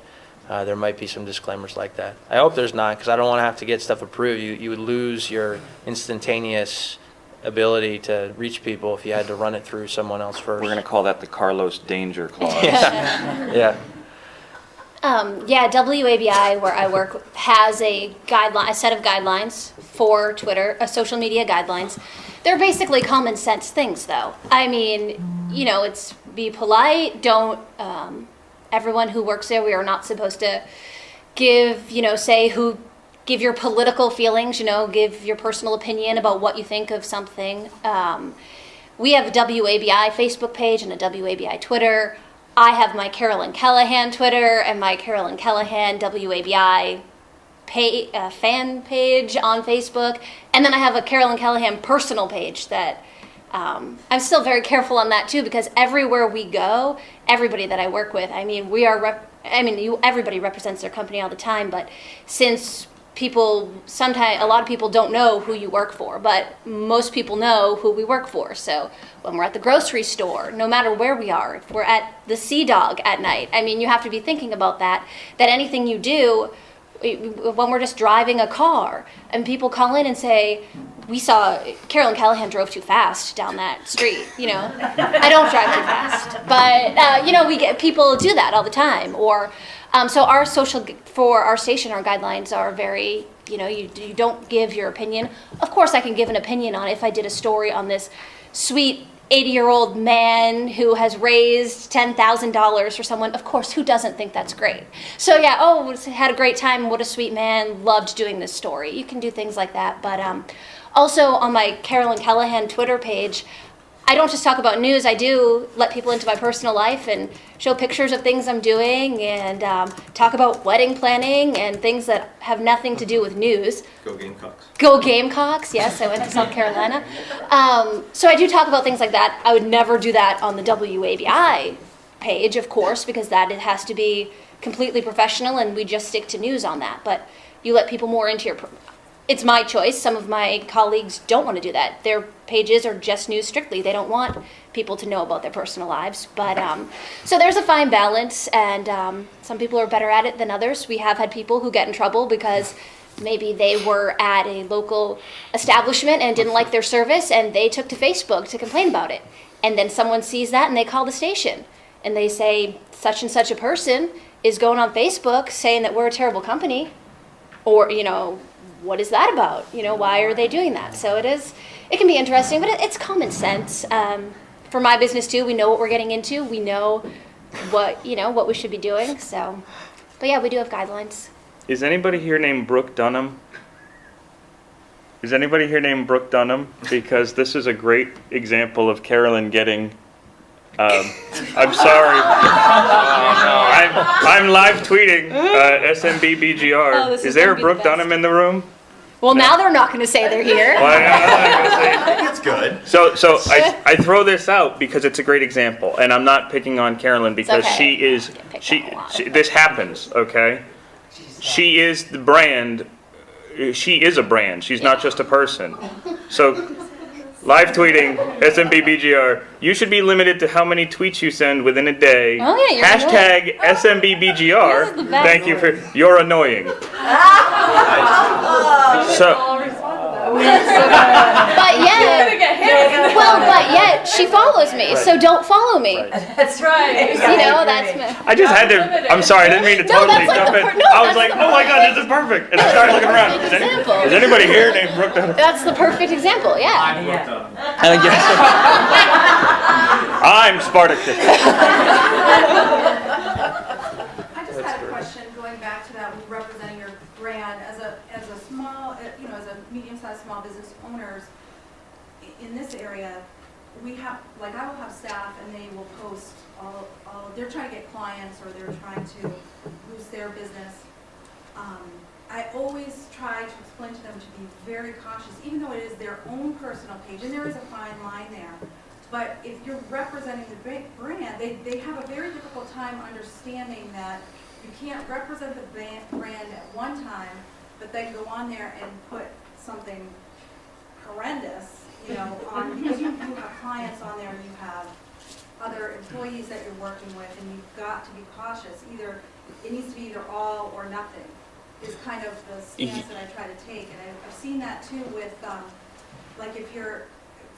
there might be some disclaimers like that. I hope there's not, because I don't want to have to get stuff approved. You would lose your instantaneous ability to reach people if you had to run it through someone else first. We're going to call that the Carlos Danger Clause. Yeah. Yeah, WABI, where I work, has a set of guidelines for Twitter, social media guidelines. They're basically common sense things, though. I mean, it's be polite. Don't. Everyone who works there, we are not supposed to give your political feelings. Give your personal opinion about what you think of something. We have a WABI Facebook page and a WABI Twitter. I have my Carolyn Callahan Twitter and my Carolyn Callahan WABI fan page on Facebook. And then I have a Carolyn Callahan personal page that I'm still very careful on that too, because everywhere we go, everybody that I work with, everybody represents their company all the time, but since sometimes a lot of people don't know who you work for, but most people know who we work for. So when we're at the grocery store, no matter where we are, if we're at the Sea Dog at night, you have to be thinking about that anything you do, when we're just driving a car and people call in and say, we saw Carolyn Callahan drove too fast down that street, I don't drive too fast, but we get people do that all the time. Or so for our station, our guidelines are very, you don't give your opinion. Of course, I can give an opinion on if I did a story on this sweet 80-year-old man who has raised $10,000 for someone. Of course, who doesn't think that's great? So yeah, had a great time. What a sweet man. Loved doing this story. You can do things like that. But also on my Carolyn Callahan Twitter page, I don't just talk about news. I do let people into my personal life and show pictures of things I'm doing and talk about wedding planning and things that have nothing to do with news. Go Gamecocks. Go Gamecocks, yes, I went to South Carolina. So I do talk about things like that. I would never do that on the WABI page, of course, because it has to be completely professional and we just stick to news on that. But you let people more into your... It's my choice. Some of my colleagues don't want to do that. Their pages are just news strictly. They don't want people to know about their personal lives. But so there's a fine balance, and some people are better at it than others. We have had people who get in trouble because maybe they were at a local establishment and didn't like their service, and they took to Facebook to complain about it. And then someone sees that, and they call the station, and they say, such and such a person is going on Facebook saying that we're a terrible company, or, what is that about? Why are they doing that? So it can be interesting, but it's common sense. For my business too, we know what we're getting into. We know what we should be doing. So, but yeah, we do have guidelines. Is anybody here named Brooke Dunham? Is anybody here named Brooke Dunham? Because this is a great example of Carolyn getting... I'm sorry. I'm live tweeting SMB BGR. Is there a Brooke Dunham in the room? Well, now they're not going to say they're here. Well, I It's good. So I throw this out because it's a great example, and I'm not picking on Carolyn because okay. this happens, okay? She is the brand. She is a brand. She's not just a person. So. Live tweeting, SMB BGR. You should be limited to how many tweets you send within a day. Oh, yeah, you're Hashtag SMB BGR. This is the best. Thank you for, you're annoying. So, but yet she follows me, so don't follow me. That's right. That's I just had to, I'm sorry, I didn't mean to No, totally that's like jump the in. per- no, I was that's like, the oh my God, this is perfect. And I started looking around. Perfect example. Is anybody here named Brooke Dunham? That's the perfect example, yeah. I'm Spartacus. I just had a question going back to that, representing your brand as a small, as a medium-sized small business owners in this area. We have, I will have staff and they will post all they're trying to get clients or they're trying to boost their business. I always try to explain to them to be very cautious, even though it is their own personal page, and there is a fine line there. But if you're representing the brand, they have a very difficult time understanding that you can't represent the brand at one time, but then go on there and put something horrendous, you know, because you have clients on there, and you have other employees that you're working with, and you've got to be cautious. Either, it needs to be either all or nothing, is kind of the stance that I try to take. And I've seen that too with, like if you're,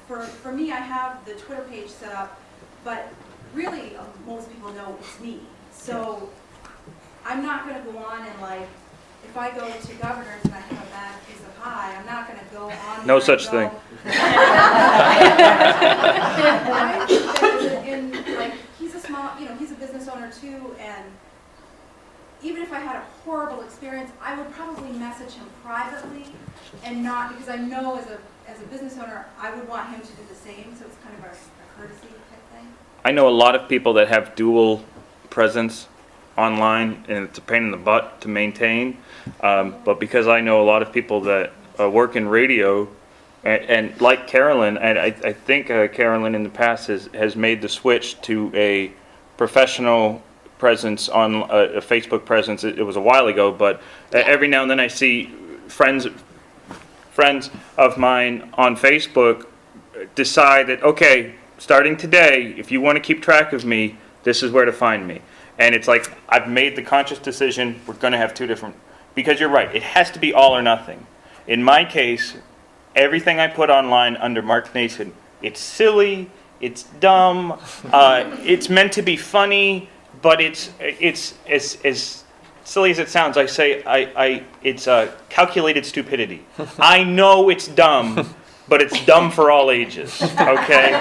for me, I have the Twitter page set up, but really most people know it's me. So I'm not going to go on and like, if I go to Governor's and I have a bad piece of pie, I'm not going to go on. No such thing. Like, he's a small, you know, he's a business owner too, and even if I had a horrible experience, I would probably message him privately and not, because I know as a business owner, I would want him to do the same, so it's kind of a courtesy type thing. I know a lot of people that have dual presence online, and it's a pain in the butt to maintain. But because I know a lot of people that work in radio, and like Carolyn, and I think Carolyn in the past has made the switch to a professional presence on a Facebook presence. It was a while ago, but every now and then I see friends of mine on Facebook decide that, okay, starting today, if you want to keep track of me, this is where to find me. And it's like, I've made the conscious decision, we're going to have two different, because you're right, it has to be all or nothing. In my case, everything I put online under Mark Nason, it's silly, it's dumb, it's meant to be funny, but it's as silly as it sounds. I say it's calculated stupidity. I know it's dumb, but it's dumb for all ages. Okay,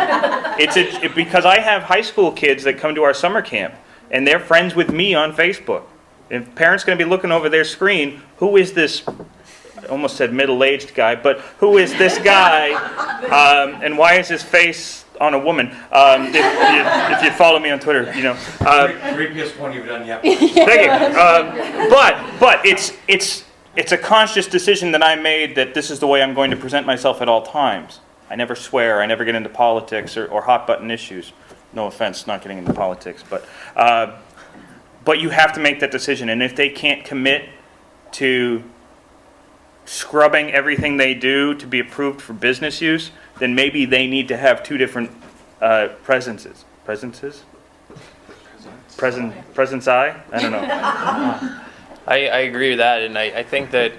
because I have high school kids that come to our summer camp, and they're friends with me on Facebook. And parents going to be looking over their screen. Who is this? I almost said middle-aged guy, but who is this guy? And why is his face on a woman? If you follow me on Twitter, you know. Creepiest one you've done yet. Thank you. But it's a conscious decision that I made that this is the way I'm going to present myself at all times. I never swear. I never get into politics or hot-button issues. No offense, not getting into politics, but you have to make that decision. And if they can't commit to scrubbing everything they do to be approved for business use, then maybe they need to have two different presences. Presence I don't know. I agree with that, and I think that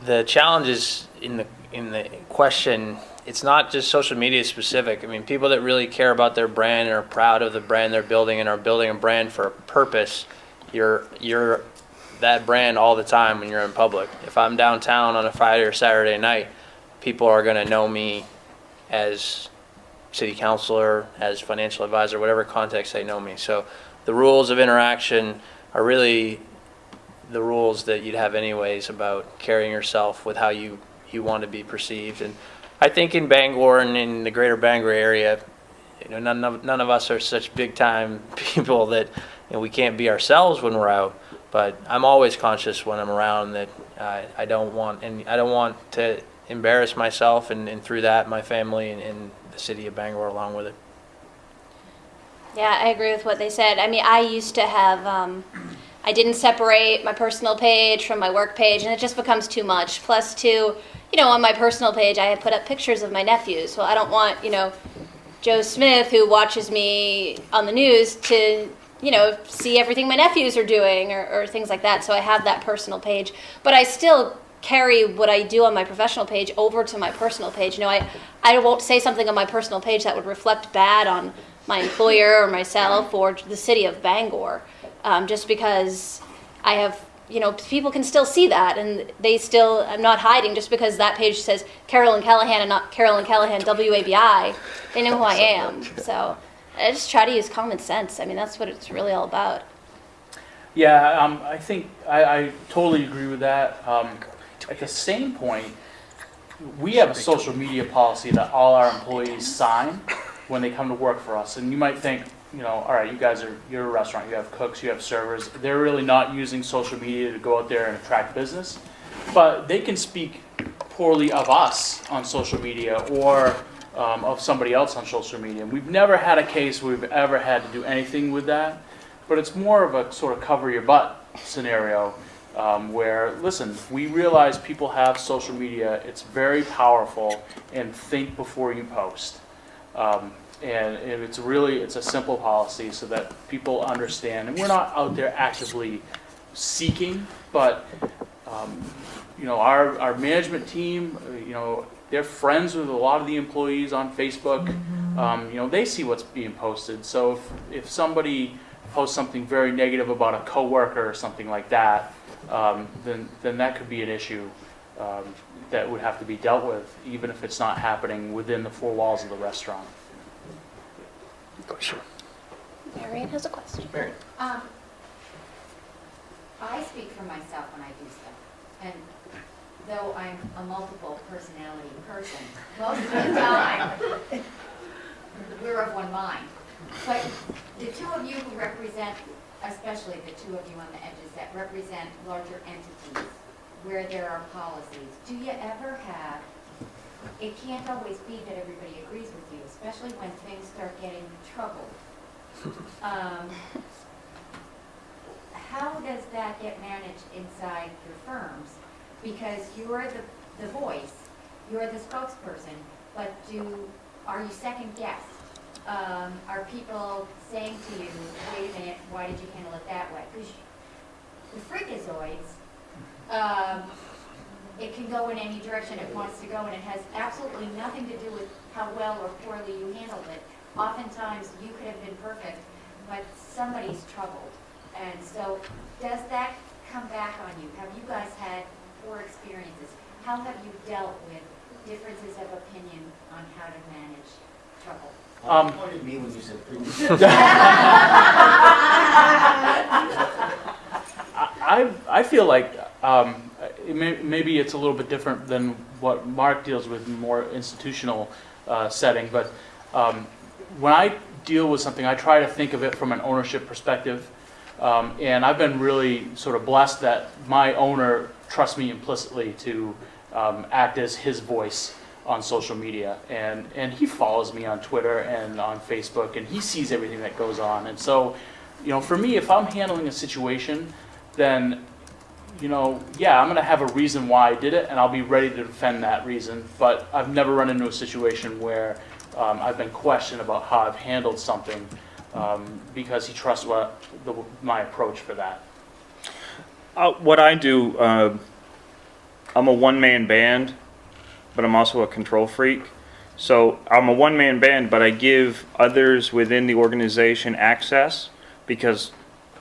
the challenges in the question, it's not just social media specific. I mean, people that really care about their brand and are proud of the brand they're building and are building a brand for a purpose, you're that brand all the time when you're in public. If I'm downtown on a Friday or Saturday night, people are going to know me as city councilor, as financial advisor, whatever context they know me. So the rules of interaction are really the rules that you'd have anyways about carrying yourself with how you want to be perceived. And I think in Bangor and in the greater Bangor area, you know, none of us are such big time people that, you know, we can't be ourselves when we're out. But I'm always conscious when I'm around that I don't want to embarrass myself and through that my family and the city of Bangor along with it. Yeah, I agree with what they said. I mean, I used to have, I didn't separate my personal page from my work page, and it just becomes too much. Plus, too, you know, on my personal page, I had put up pictures of my nephews. Well, I don't want, you know, Joe Smith, who watches me on the news, to, you know, see everything my nephews are doing or things like that. So I have that personal page. But I still carry what I do on my professional page over to my personal page. You know, I won't say something on my personal page that would reflect bad on my employer or myself or the city of Bangor, just because I have, you know, people can still see that, and they still, I'm not hiding just because that page says Carolyn Callahan and not Carolyn Callahan WABI. They know who I am. So I just try to use common sense. I mean, that's what it's really all about. Yeah, I think I totally agree with that. At the same point, we have a social media policy that all our employees sign when they come to work for us. And you might think, you know, all right, you're a restaurant, you have cooks, you have servers. They're really not using social media to go out there and attract business. But they can speak poorly of us on social media or of somebody else on social media. And we've never had a case where we've ever had to do anything with that. But it's more of a sort of cover your butt scenario. where, listen, we realize people have social media, it's very powerful, and think before you post. And it's a simple policy so that people understand, and we're not out there actively seeking, but our management team, they're friends with a lot of the employees on Facebook. They see what's being posted. So if somebody posts something very negative about a coworker or something like that, then that could be an issue that would have to be dealt with, even if it's not happening within the four walls of the restaurant. Marion has a question. Marion. I speak for myself when I do stuff, and though I'm a multiple personality person, most of the time, we're of one mind. But the two of you who represent, especially the two of you on the edges that represent larger entities where there are policies, do you ever have, it can't always be that everybody agrees with you, especially when things start getting troubled. How does that get managed inside your firms? Because you're the voice, you're the spokesperson, but are you second guessed? Are people saying to you, wait a minute, why did you handle it that way? Because the freakazoids, it can go in any direction it wants to go, and it has absolutely nothing to do with how well or poorly you handled it. Oftentimes, you could have been perfect, but somebody's troubled. And so, does that come back on you? Have you guys had poor experiences? How have you dealt with differences of opinion on how to manage trouble? You pointed at me when you said previous. I feel like maybe it's a little bit different than what Mark deals with in more institutional setting, but when I deal with something, I try to think of it from an ownership perspective, and I've been really sort of blessed that my owner trusts me implicitly to act as his voice on social media, and he follows me on Twitter and on Facebook, and he sees everything that goes on. And so, for me, if I'm handling a situation, then I'm going to have a reason why I did it, and I'll be ready to defend that reason. But I've never run into a situation where I've been questioned about how I've handled something because he trusts my approach for that. What I do, I'm a one-man band, but I'm also a control freak. So I'm a one-man band, but I give others within the organization access, because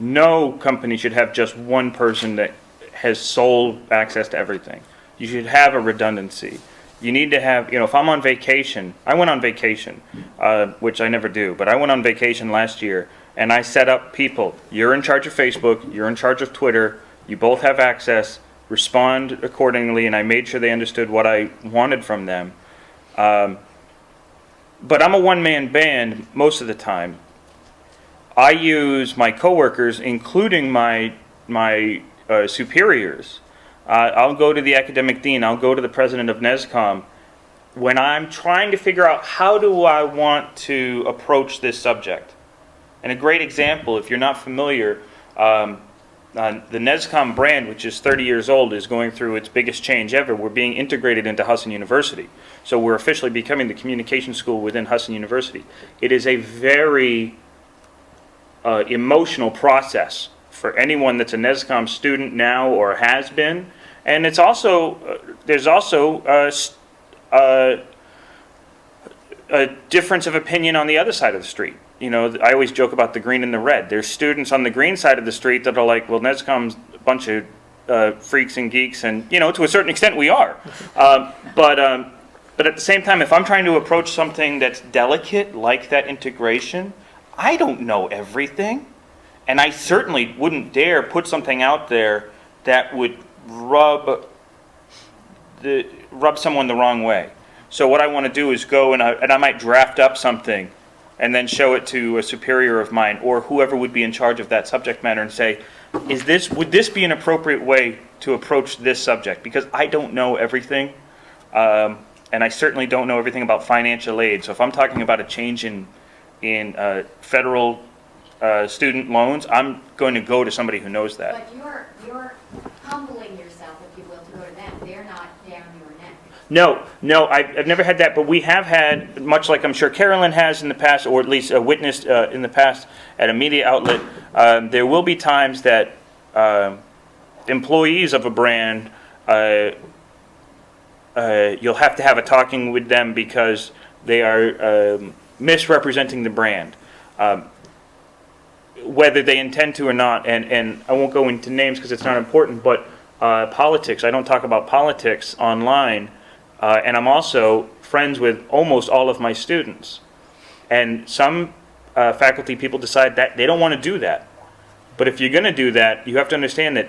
no company should have just one person that has sole access to everything. You should have a redundancy. You need to have, if I'm on vacation, I went on vacation, which I never do, but I went on vacation last year, and I set up people. You're in charge of Facebook, you're in charge of Twitter, you both have access, respond accordingly, and I made sure they understood what I wanted from them. But I'm a one-man band most of the time. I use my coworkers, including my superiors. I'll go to the academic dean, I'll go to the president of NESCOM when I'm trying to figure out how do I want to approach this subject. And a great example, if you're not familiar, the NESCOM brand, which is 30 years old, is going through its biggest change ever. We're being integrated into Husson University. So we're officially becoming the communication school within Husson University. It is a very emotional process for anyone that's a NESCOM student now or has been. And it's also, there's also a difference of opinion on the other side of the street. I always joke about the green and the red. There's students on the green side of the street that are like, well, NESCOM's a bunch of freaks and geeks, and, to a certain extent we are. But at the same time, if I'm trying to approach something that's delicate, like that integration, I don't know everything. And I certainly wouldn't dare put something out there that would rub someone the wrong way. So what I want to do is go and I might draft up something and then show it to a superior of mine or whoever would be in charge of that subject matter and say, would this be an appropriate way to approach this subject? Because I don't know everything, and I certainly don't know everything about financial aid. So if I'm talking about a change in student loans, I'm going to go to somebody who knows that. But how humbling yourself, if you will, to go to them. They're not down your neck. No, I've never had that, but we have had, much like I'm sure Carolyn has in the past, or at least witnessed in the past at a media outlet, there will be times that employees of a brand, you'll have to have a talking with them because they are misrepresenting the brand. Whether they intend to or not, and I won't go into names because it's not important, but politics, I don't talk about politics online, and I'm also friends with almost all of my students. And some faculty people decide that they don't want to do that. But if you're going to do that, you have to understand that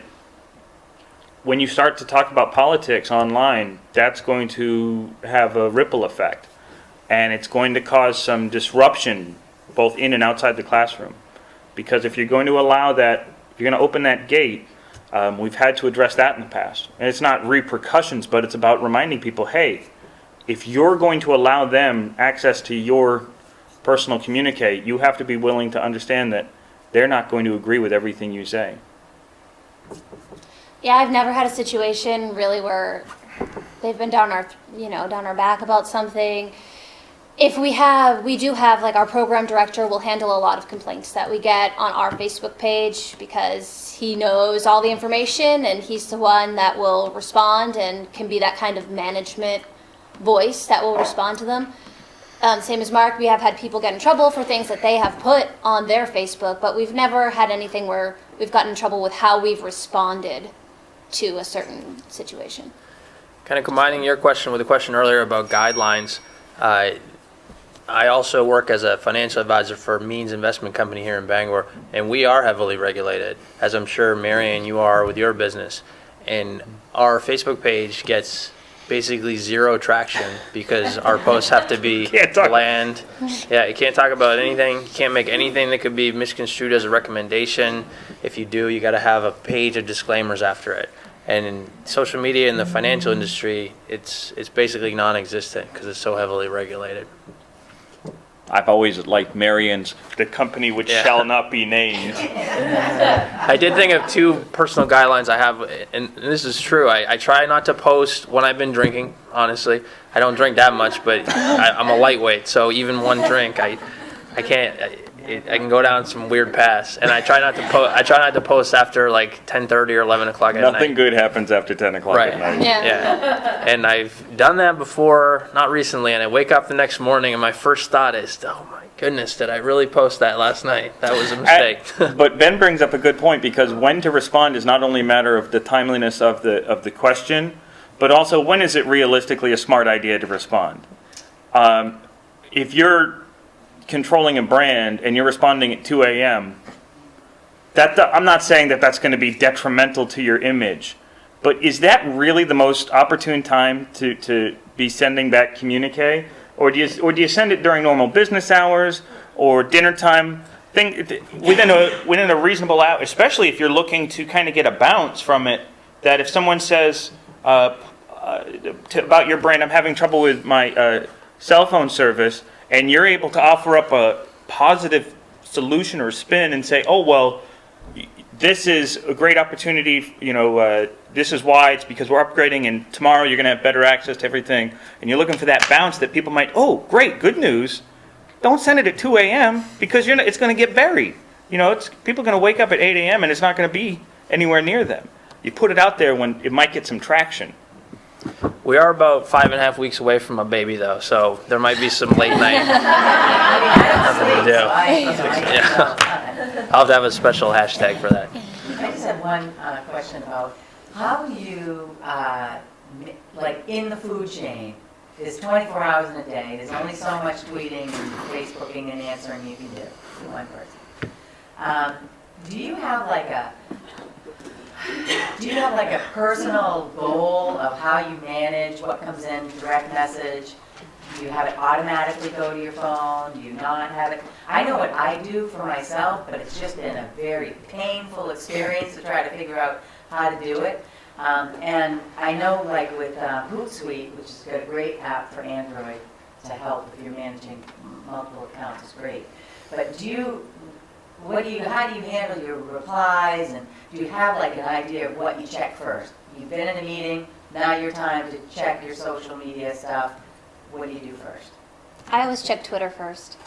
when you start to talk about politics online, that's going to have a ripple effect. And it's going to cause some disruption both in and outside the classroom. Because if you're going to allow that, if you're going to open that gate, we've had to address that in the past. And it's not repercussions, but it's about reminding people, hey, if you're going to allow them access to your personal communique, you have to be willing to understand that they're not going to agree with everything you say. Yeah, I've never had a situation really where they've been down our back about something. If we do have, like, our program director will handle a lot of complaints that we get on our Facebook page because he knows all the information and he's the one that will respond and can be that kind of management voice that will respond to them. Same as Mark, we have had people get in trouble for things that they have put on their Facebook, but we've never had anything where we've gotten in trouble with how we've responded to a certain situation. Kind of combining your question with the question earlier about guidelines, I also work as a financial advisor for a means investment company here in Bangor, and we are heavily regulated, as I'm sure, Marianne, you are with your business. And our Facebook page gets basically zero traction because our posts have to be bland. Yeah, you can't talk about anything. You can't make anything that could be misconstrued as a recommendation. If you do, you got to have a page of disclaimers after it. And in social media in the financial industry, it's basically non-existent because it's so heavily regulated. I've always liked Marion's, the company which shall not be named. I did think of two personal guidelines I have, and this is true. I try not to post when I've been drinking, honestly. I don't drink that much, but I'm a lightweight, so even one drink, I can't. I can go down some weird paths, and I try not to post after like 10:30 or 11 o'clock at night. Nothing good happens after 10 o'clock at night. Yeah. And I've done that before, not recently, and I wake up the next morning, and my first thought is, oh my goodness, did I really post that last night? That was a mistake. But Ben brings up a good point, because when to respond is not only a matter of the timeliness of the question, but also when is it realistically a smart idea to respond. If you're controlling a brand and you're responding at 2 a.m., I'm not saying that that's going to be detrimental to your image, but is that really the most opportune time to be sending that communique? Or do you send it during normal business hours or dinner time? Within a reasonable hour, especially if you're looking to kind of get a bounce from it, that if someone says about your brand, I'm having trouble with my cell phone service, and you're able to offer up a positive solution or spin and say, oh, well, this is a great opportunity, this is why, it's because we're upgrading, and tomorrow you're going to have better access to everything, and you're looking for that bounce that people might, oh, great, good news. Don't send it at 2 a.m. because it's going to get buried. People are going to wake up at 8 a.m. and it's not going to be anywhere near them. You put it out there when it might get some traction. We are about 5.5 weeks away from a baby, though, so there might be some late night. Nothing to do. Yeah. I'll have to have a special hashtag for that. I just have one question about how do you, like in the food chain, there's 24 hours in a day, there's only so much tweeting and Facebooking and answering you can do to one person. Do you have like a personal goal of how you manage what comes in direct message? Do you have it automatically go to your phone? Do you not have it? I know what I do for myself, but it's just been a very painful experience to try to figure out how to do it. And I know like with Hootsuite, which is a great app for Android to help if you're managing multiple accounts, it's great. But do you how do you handle your replies, and do you have like an idea of what you check first? You've been in a meeting, now your time to check your social media stuff. What do you do first? I always check Twitter first.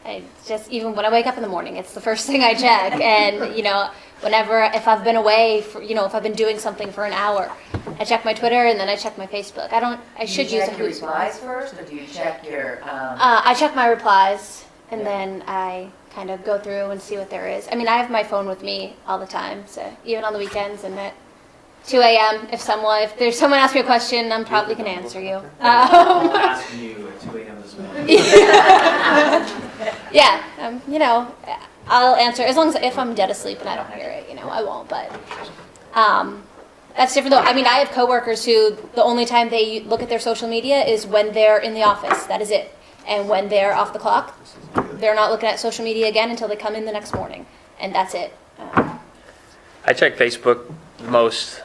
I just, even when I wake up in the morning, it's the first thing I check. And, if I've been away, if I've been doing something for an hour, I check my Twitter and then I check my Facebook. I should Do you use check a your Hootsuite. replies first, or do you check your, I check my replies and Yeah. then I kind of go through and see what there is. I mean, I have my phone with me all the time, so even on the weekends and at 2 a.m. If there's someone asks me a question, I'm probably going to answer you. I'm asking you at 2 a.m. this morning. Yeah, I'll answer as long as if I'm dead asleep and I don't hear it, I won't. But that's different though. I mean, I have coworkers who the only time they look at their social media is when they're in the office. That is it. And when they're off the clock, they're not looking at social media again until they come in the next morning, and that's it. I check Facebook the most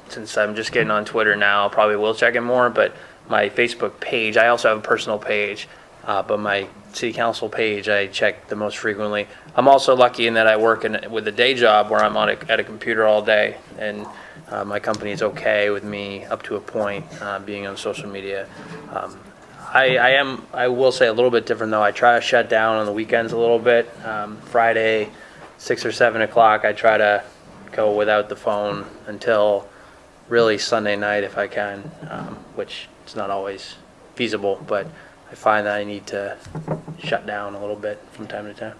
since I'm just getting on Twitter now. Probably will check it more, but my Facebook page, I also have a personal page, but my city council page I check the most frequently. I'm also lucky in that I work with a day job where I'm at a computer all day, and my company is okay with me up to a point being on social media. I will say a little bit different though. I try to shut down on the weekends a little bit. Friday, 6 or 7 o'clock, I try to go without the phone until really Sunday night if I can, which is not always feasible, but I find that I need to shut down a little bit from time to time.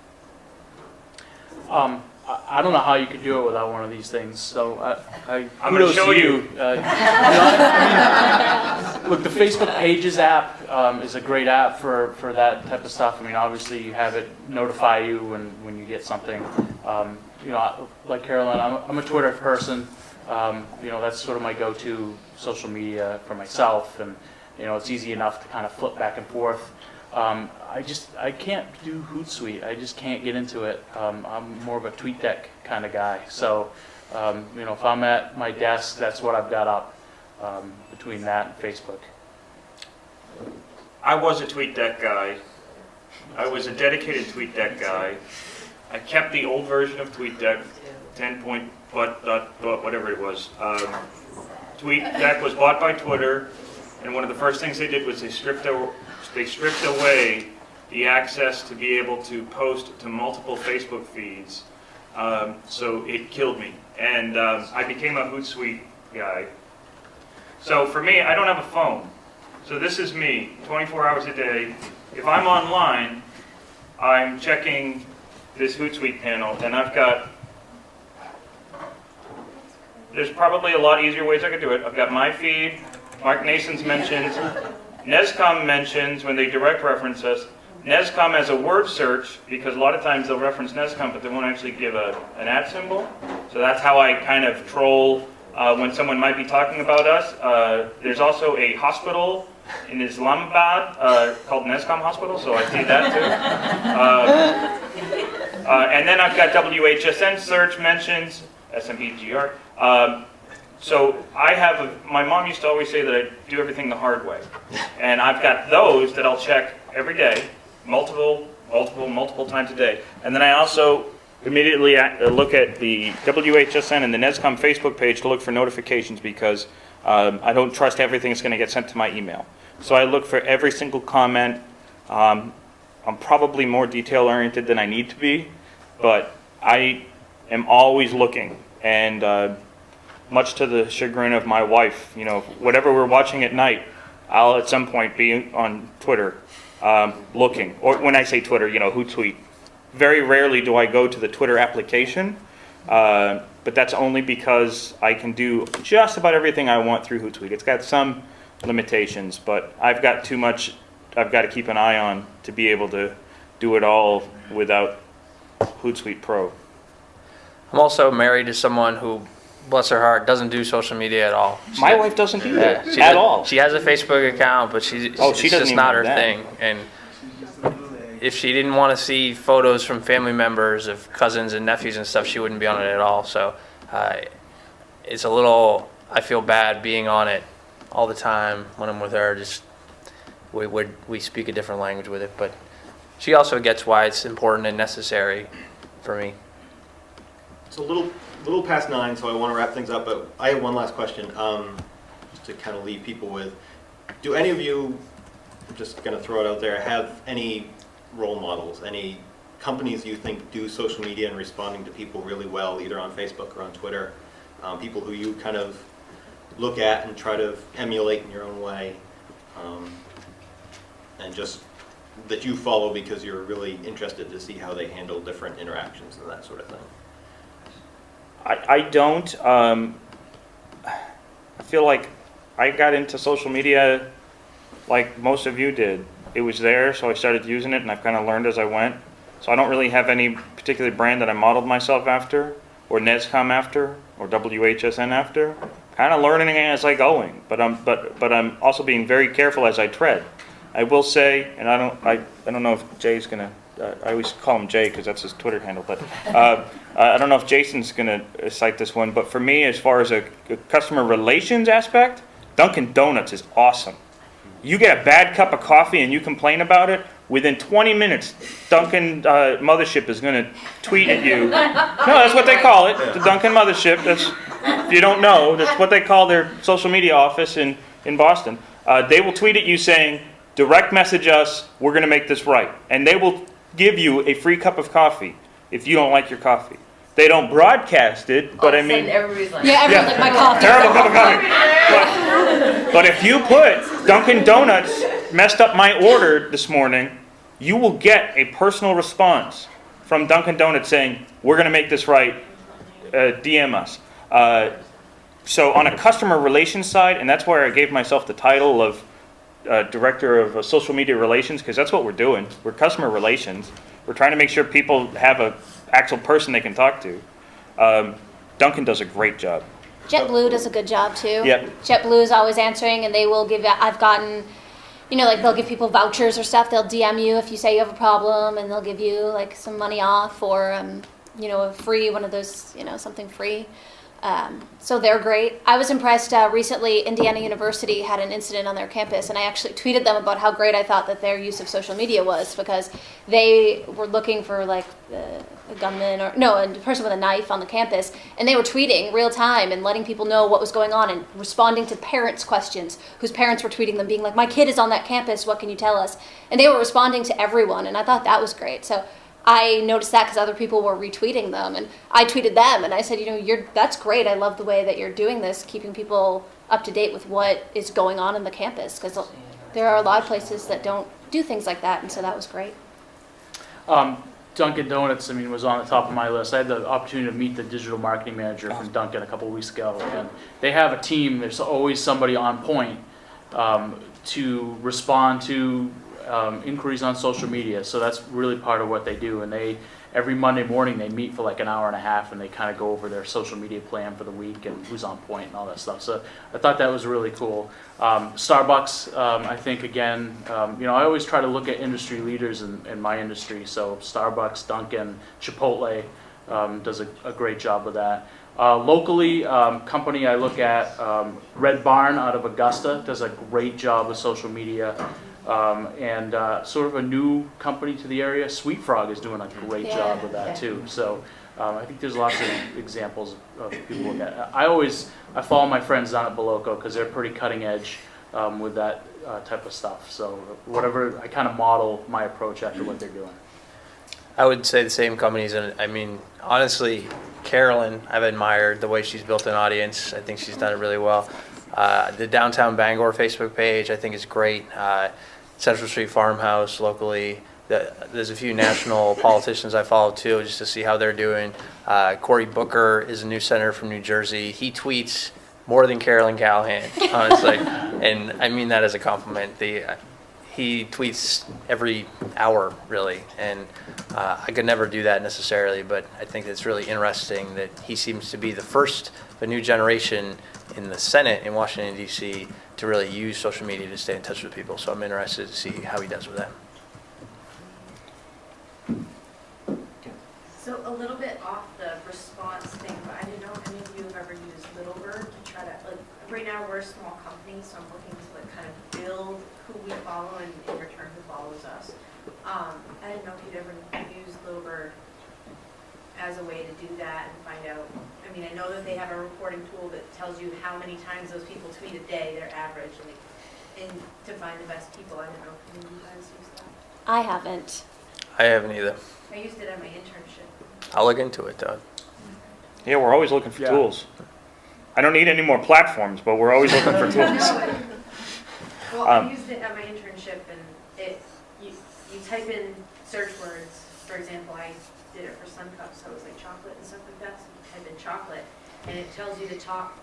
I don't know how you could do it without one of these things. So I'm gonna kudos show to you. Look, the Facebook Pages app is a great app for that type of stuff. I mean, obviously you have it notify you when you get something. Like Carolyn, I'm a Twitter person. That's sort of my go-to social media for myself, and it's easy enough to kind of flip back and forth. I can't do Hootsuite. I just can't get into it. I'm more of a TweetDeck kind of guy. So, if I'm at my desk, that's what I've got up between that and Facebook. I was a TweetDeck guy. I was a dedicated TweetDeck guy. I kept the old version of TweetDeck, 10 point, whatever it was. TweetDeck was bought by Twitter, and one of the first things they did was they stripped away the access to be able to post to multiple Facebook feeds. So it killed me, and I became a Hootsuite guy. So for me, I don't have a phone. So this is me, 24 hours a day. If I'm online, I'm checking this Hootsuite panel, and there's probably a lot easier ways I could do it. I've got my feed, Mark Nason's mentions, NESCOM mentions when they direct reference us. NESCOM as a word search, because a lot of times they'll reference NESCOM, but they won't actually give an @ symbol. So that's how I kind of troll when someone might be talking about us. There's also a hospital in Islamabad called NESCOM Hospital, so I see that too. And then I've got WHSN search mentions, SMB GR. So my mom used to always say that I do everything the hard way. And I've got those that I'll check every day, multiple times a day. And then I also immediately look at the WHSN and the NESCOM Facebook page to look for notifications, because I don't trust everything that's going to get sent to my email. So I look for every single comment. I'm probably more detail-oriented than I need to be, but I am always looking. And much to the chagrin of my wife, whatever we're watching at night, I'll at some point be on Twitter looking. Or when I say Twitter, Hootsuite. Very rarely do I go to the Twitter application, but that's only because I can do just about everything I want through Hootsuite. It's got some limitations, but I've got too much I've got to keep an eye on to be able to do it all without Hootsuite Pro. I'm also married to someone who, bless her heart, doesn't do social media at all. My wife doesn't do that she at all. She has a Facebook account, but it's doesn't just even not have her that. thing. And if she didn't want to see photos from family members of cousins and nephews and stuff, she wouldn't be on it at all. So it's a little, I feel bad being on it all the time when I'm with her. Just we speak a different language with it, but she also gets why it's important and necessary for me. It's a little past 9, so I want to wrap things up, but I have one last question, just to kind of leave people with. Do any of you, I'm just going to throw it out there, have any role models, any companies you think do social media and responding to people really well, either on Facebook or on Twitter, people who you kind of look at and try to emulate in your own way, and just that you follow because you're really interested to see how they handle different interactions and that sort of thing? I don't. I feel like I got into social media like most of you did. It was there, so I started using it, and I've kind of learned as I went. So I don't really have any particular brand that I modeled myself after, or NESCOM after, or WHSN after. Kind of learning as I going, but I'm also being very careful as I tread. I will say, and I don't know if Jay's gonna. I always call him Jay because that's his Twitter handle, but I don't know if Jason's going to cite this one, but for me, as far as a customer relations aspect, Dunkin' Donuts is awesome. You get a bad cup of coffee and you complain about it, within 20 minutes, Dunkin' Mothership is going to tweet at you. No, that's what they call it, the Dunkin' Mothership. That's, if you don't know, that's what they call their social media office in Boston. They will tweet at you saying, direct message us, we're going to make this right. And they will give you a free cup of coffee if you don't like your coffee. They don't broadcast it, but I mean... Everybody's like... Yeah, everyone's like, my coffee. Terrible cup of coffee. But if you put Dunkin' Donuts messed up my order this morning, you will get a personal response from Dunkin' Donuts saying, we're going to make this right, DM us. So on a customer relations side, and that's where I gave myself the title of Director of Social Media Relations, because that's what we're doing. We're customer relations. We're trying to make sure people have an actual person they can talk to. Dunkin' does a great job. JetBlue does a good job too. Yep. JetBlue is always answering, and they will give. I've gotten, like they'll give people vouchers or stuff. They'll DM you if you say you have a problem, and they'll give you like some money off or a free one of those, something free. So they're great. I was impressed recently. Indiana University had an incident on their campus, and I actually tweeted them about how great I thought that their use of social media was, because they were looking for like a gunman a person with a knife on the campus, and they were tweeting real time and letting people know what was going on and responding to parents' questions whose parents were tweeting them being like, my kid is on that campus, what can you tell us? And they were responding to everyone, and I thought that was great. So I noticed that because other people were retweeting them, and I tweeted them, and I said, that's great. I love the way that you're doing this, keeping people up to date with what is going on in the campus, because there are a lot of places that don't do things like that, and so that was great. Dunkin' Donuts, was on the top of my list. I had the opportunity to meet the digital marketing manager from Dunkin' a couple of weeks ago, and they have a team. There's always somebody on point to respond to inquiries on social media. So that's really part of what they do. And every Monday morning they meet for like an hour and a half, and they kind of go over their social media plan for the week and who's on point and all that stuff. So I thought that was really cool. Starbucks, I think again, I always try to look at industry leaders in my industry. So Starbucks, Dunkin', Chipotle does a great job with that. Locally, company I look at, Red Barn out of Augusta does a great job with social media. And sort of a new company to the area, Sweet Frog is doing a great job with that too. So I think there's lots of examples of people look at. I follow my friends down at Boloco because they're pretty cutting edge with that type of stuff. So whatever, I kind of model my approach after what they're doing. I would say the same companies, and honestly, Carolyn, I've admired the way she's built an audience. I think she's done it really well. The Downtown Bangor Facebook page, I think, is great. Central Street Farmhouse locally. There's a few national politicians I follow too, just to see how they're doing. Cory Booker is a news senator from New Jersey. He tweets more than Carolyn Callahan, honestly, and I mean that as a compliment. He tweets every hour, really, and I could never do that necessarily, but I think it's really interesting that he seems to be the first of a new generation in the Senate in Washington, D.C. to really use social media to stay in touch with people. So I'm interested to see how he does with that. So a little bit off the response thing, but I didn't know if any of you have ever used Littlebird to try to, right now we're a small company, so I'm looking to kind of build who we follow and in return who follows us. I didn't know if you'd ever used Littlebird as a way to do that and find out. I mean, I know that they have a reporting tool that tells you how many times those people tweet a day, their average, and to find the best people. I don't know if any of you guys use that. I haven't. I haven't either. I used it at my internship. I'll look into it, though. Yeah, we're always looking for Yeah. tools. I don't need any more platforms, but we're always looking for tools. Well, I used it at my internship, and you type in search words. For example, I did it for Sun Cup, so it was like chocolate and stuff like that. So you type in chocolate, and it tells you the top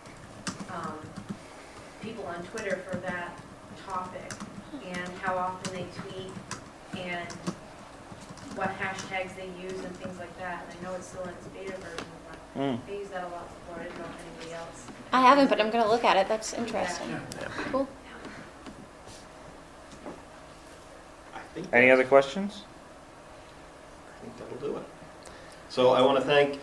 people on Twitter for that topic, and how often they tweet, and what hashtags they use, and things like that. And I know it's still in its beta version, but I use that a lot before. I didn't know if anybody else. I haven't, but I'm going to look at it. That's interesting. Cool. I think Any that's- other questions? I think that'll do it. So I want to thank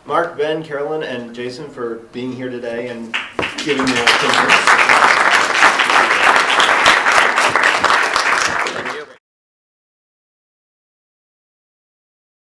Mark, Ben, Carolyn, and Jason for being here today and giving me a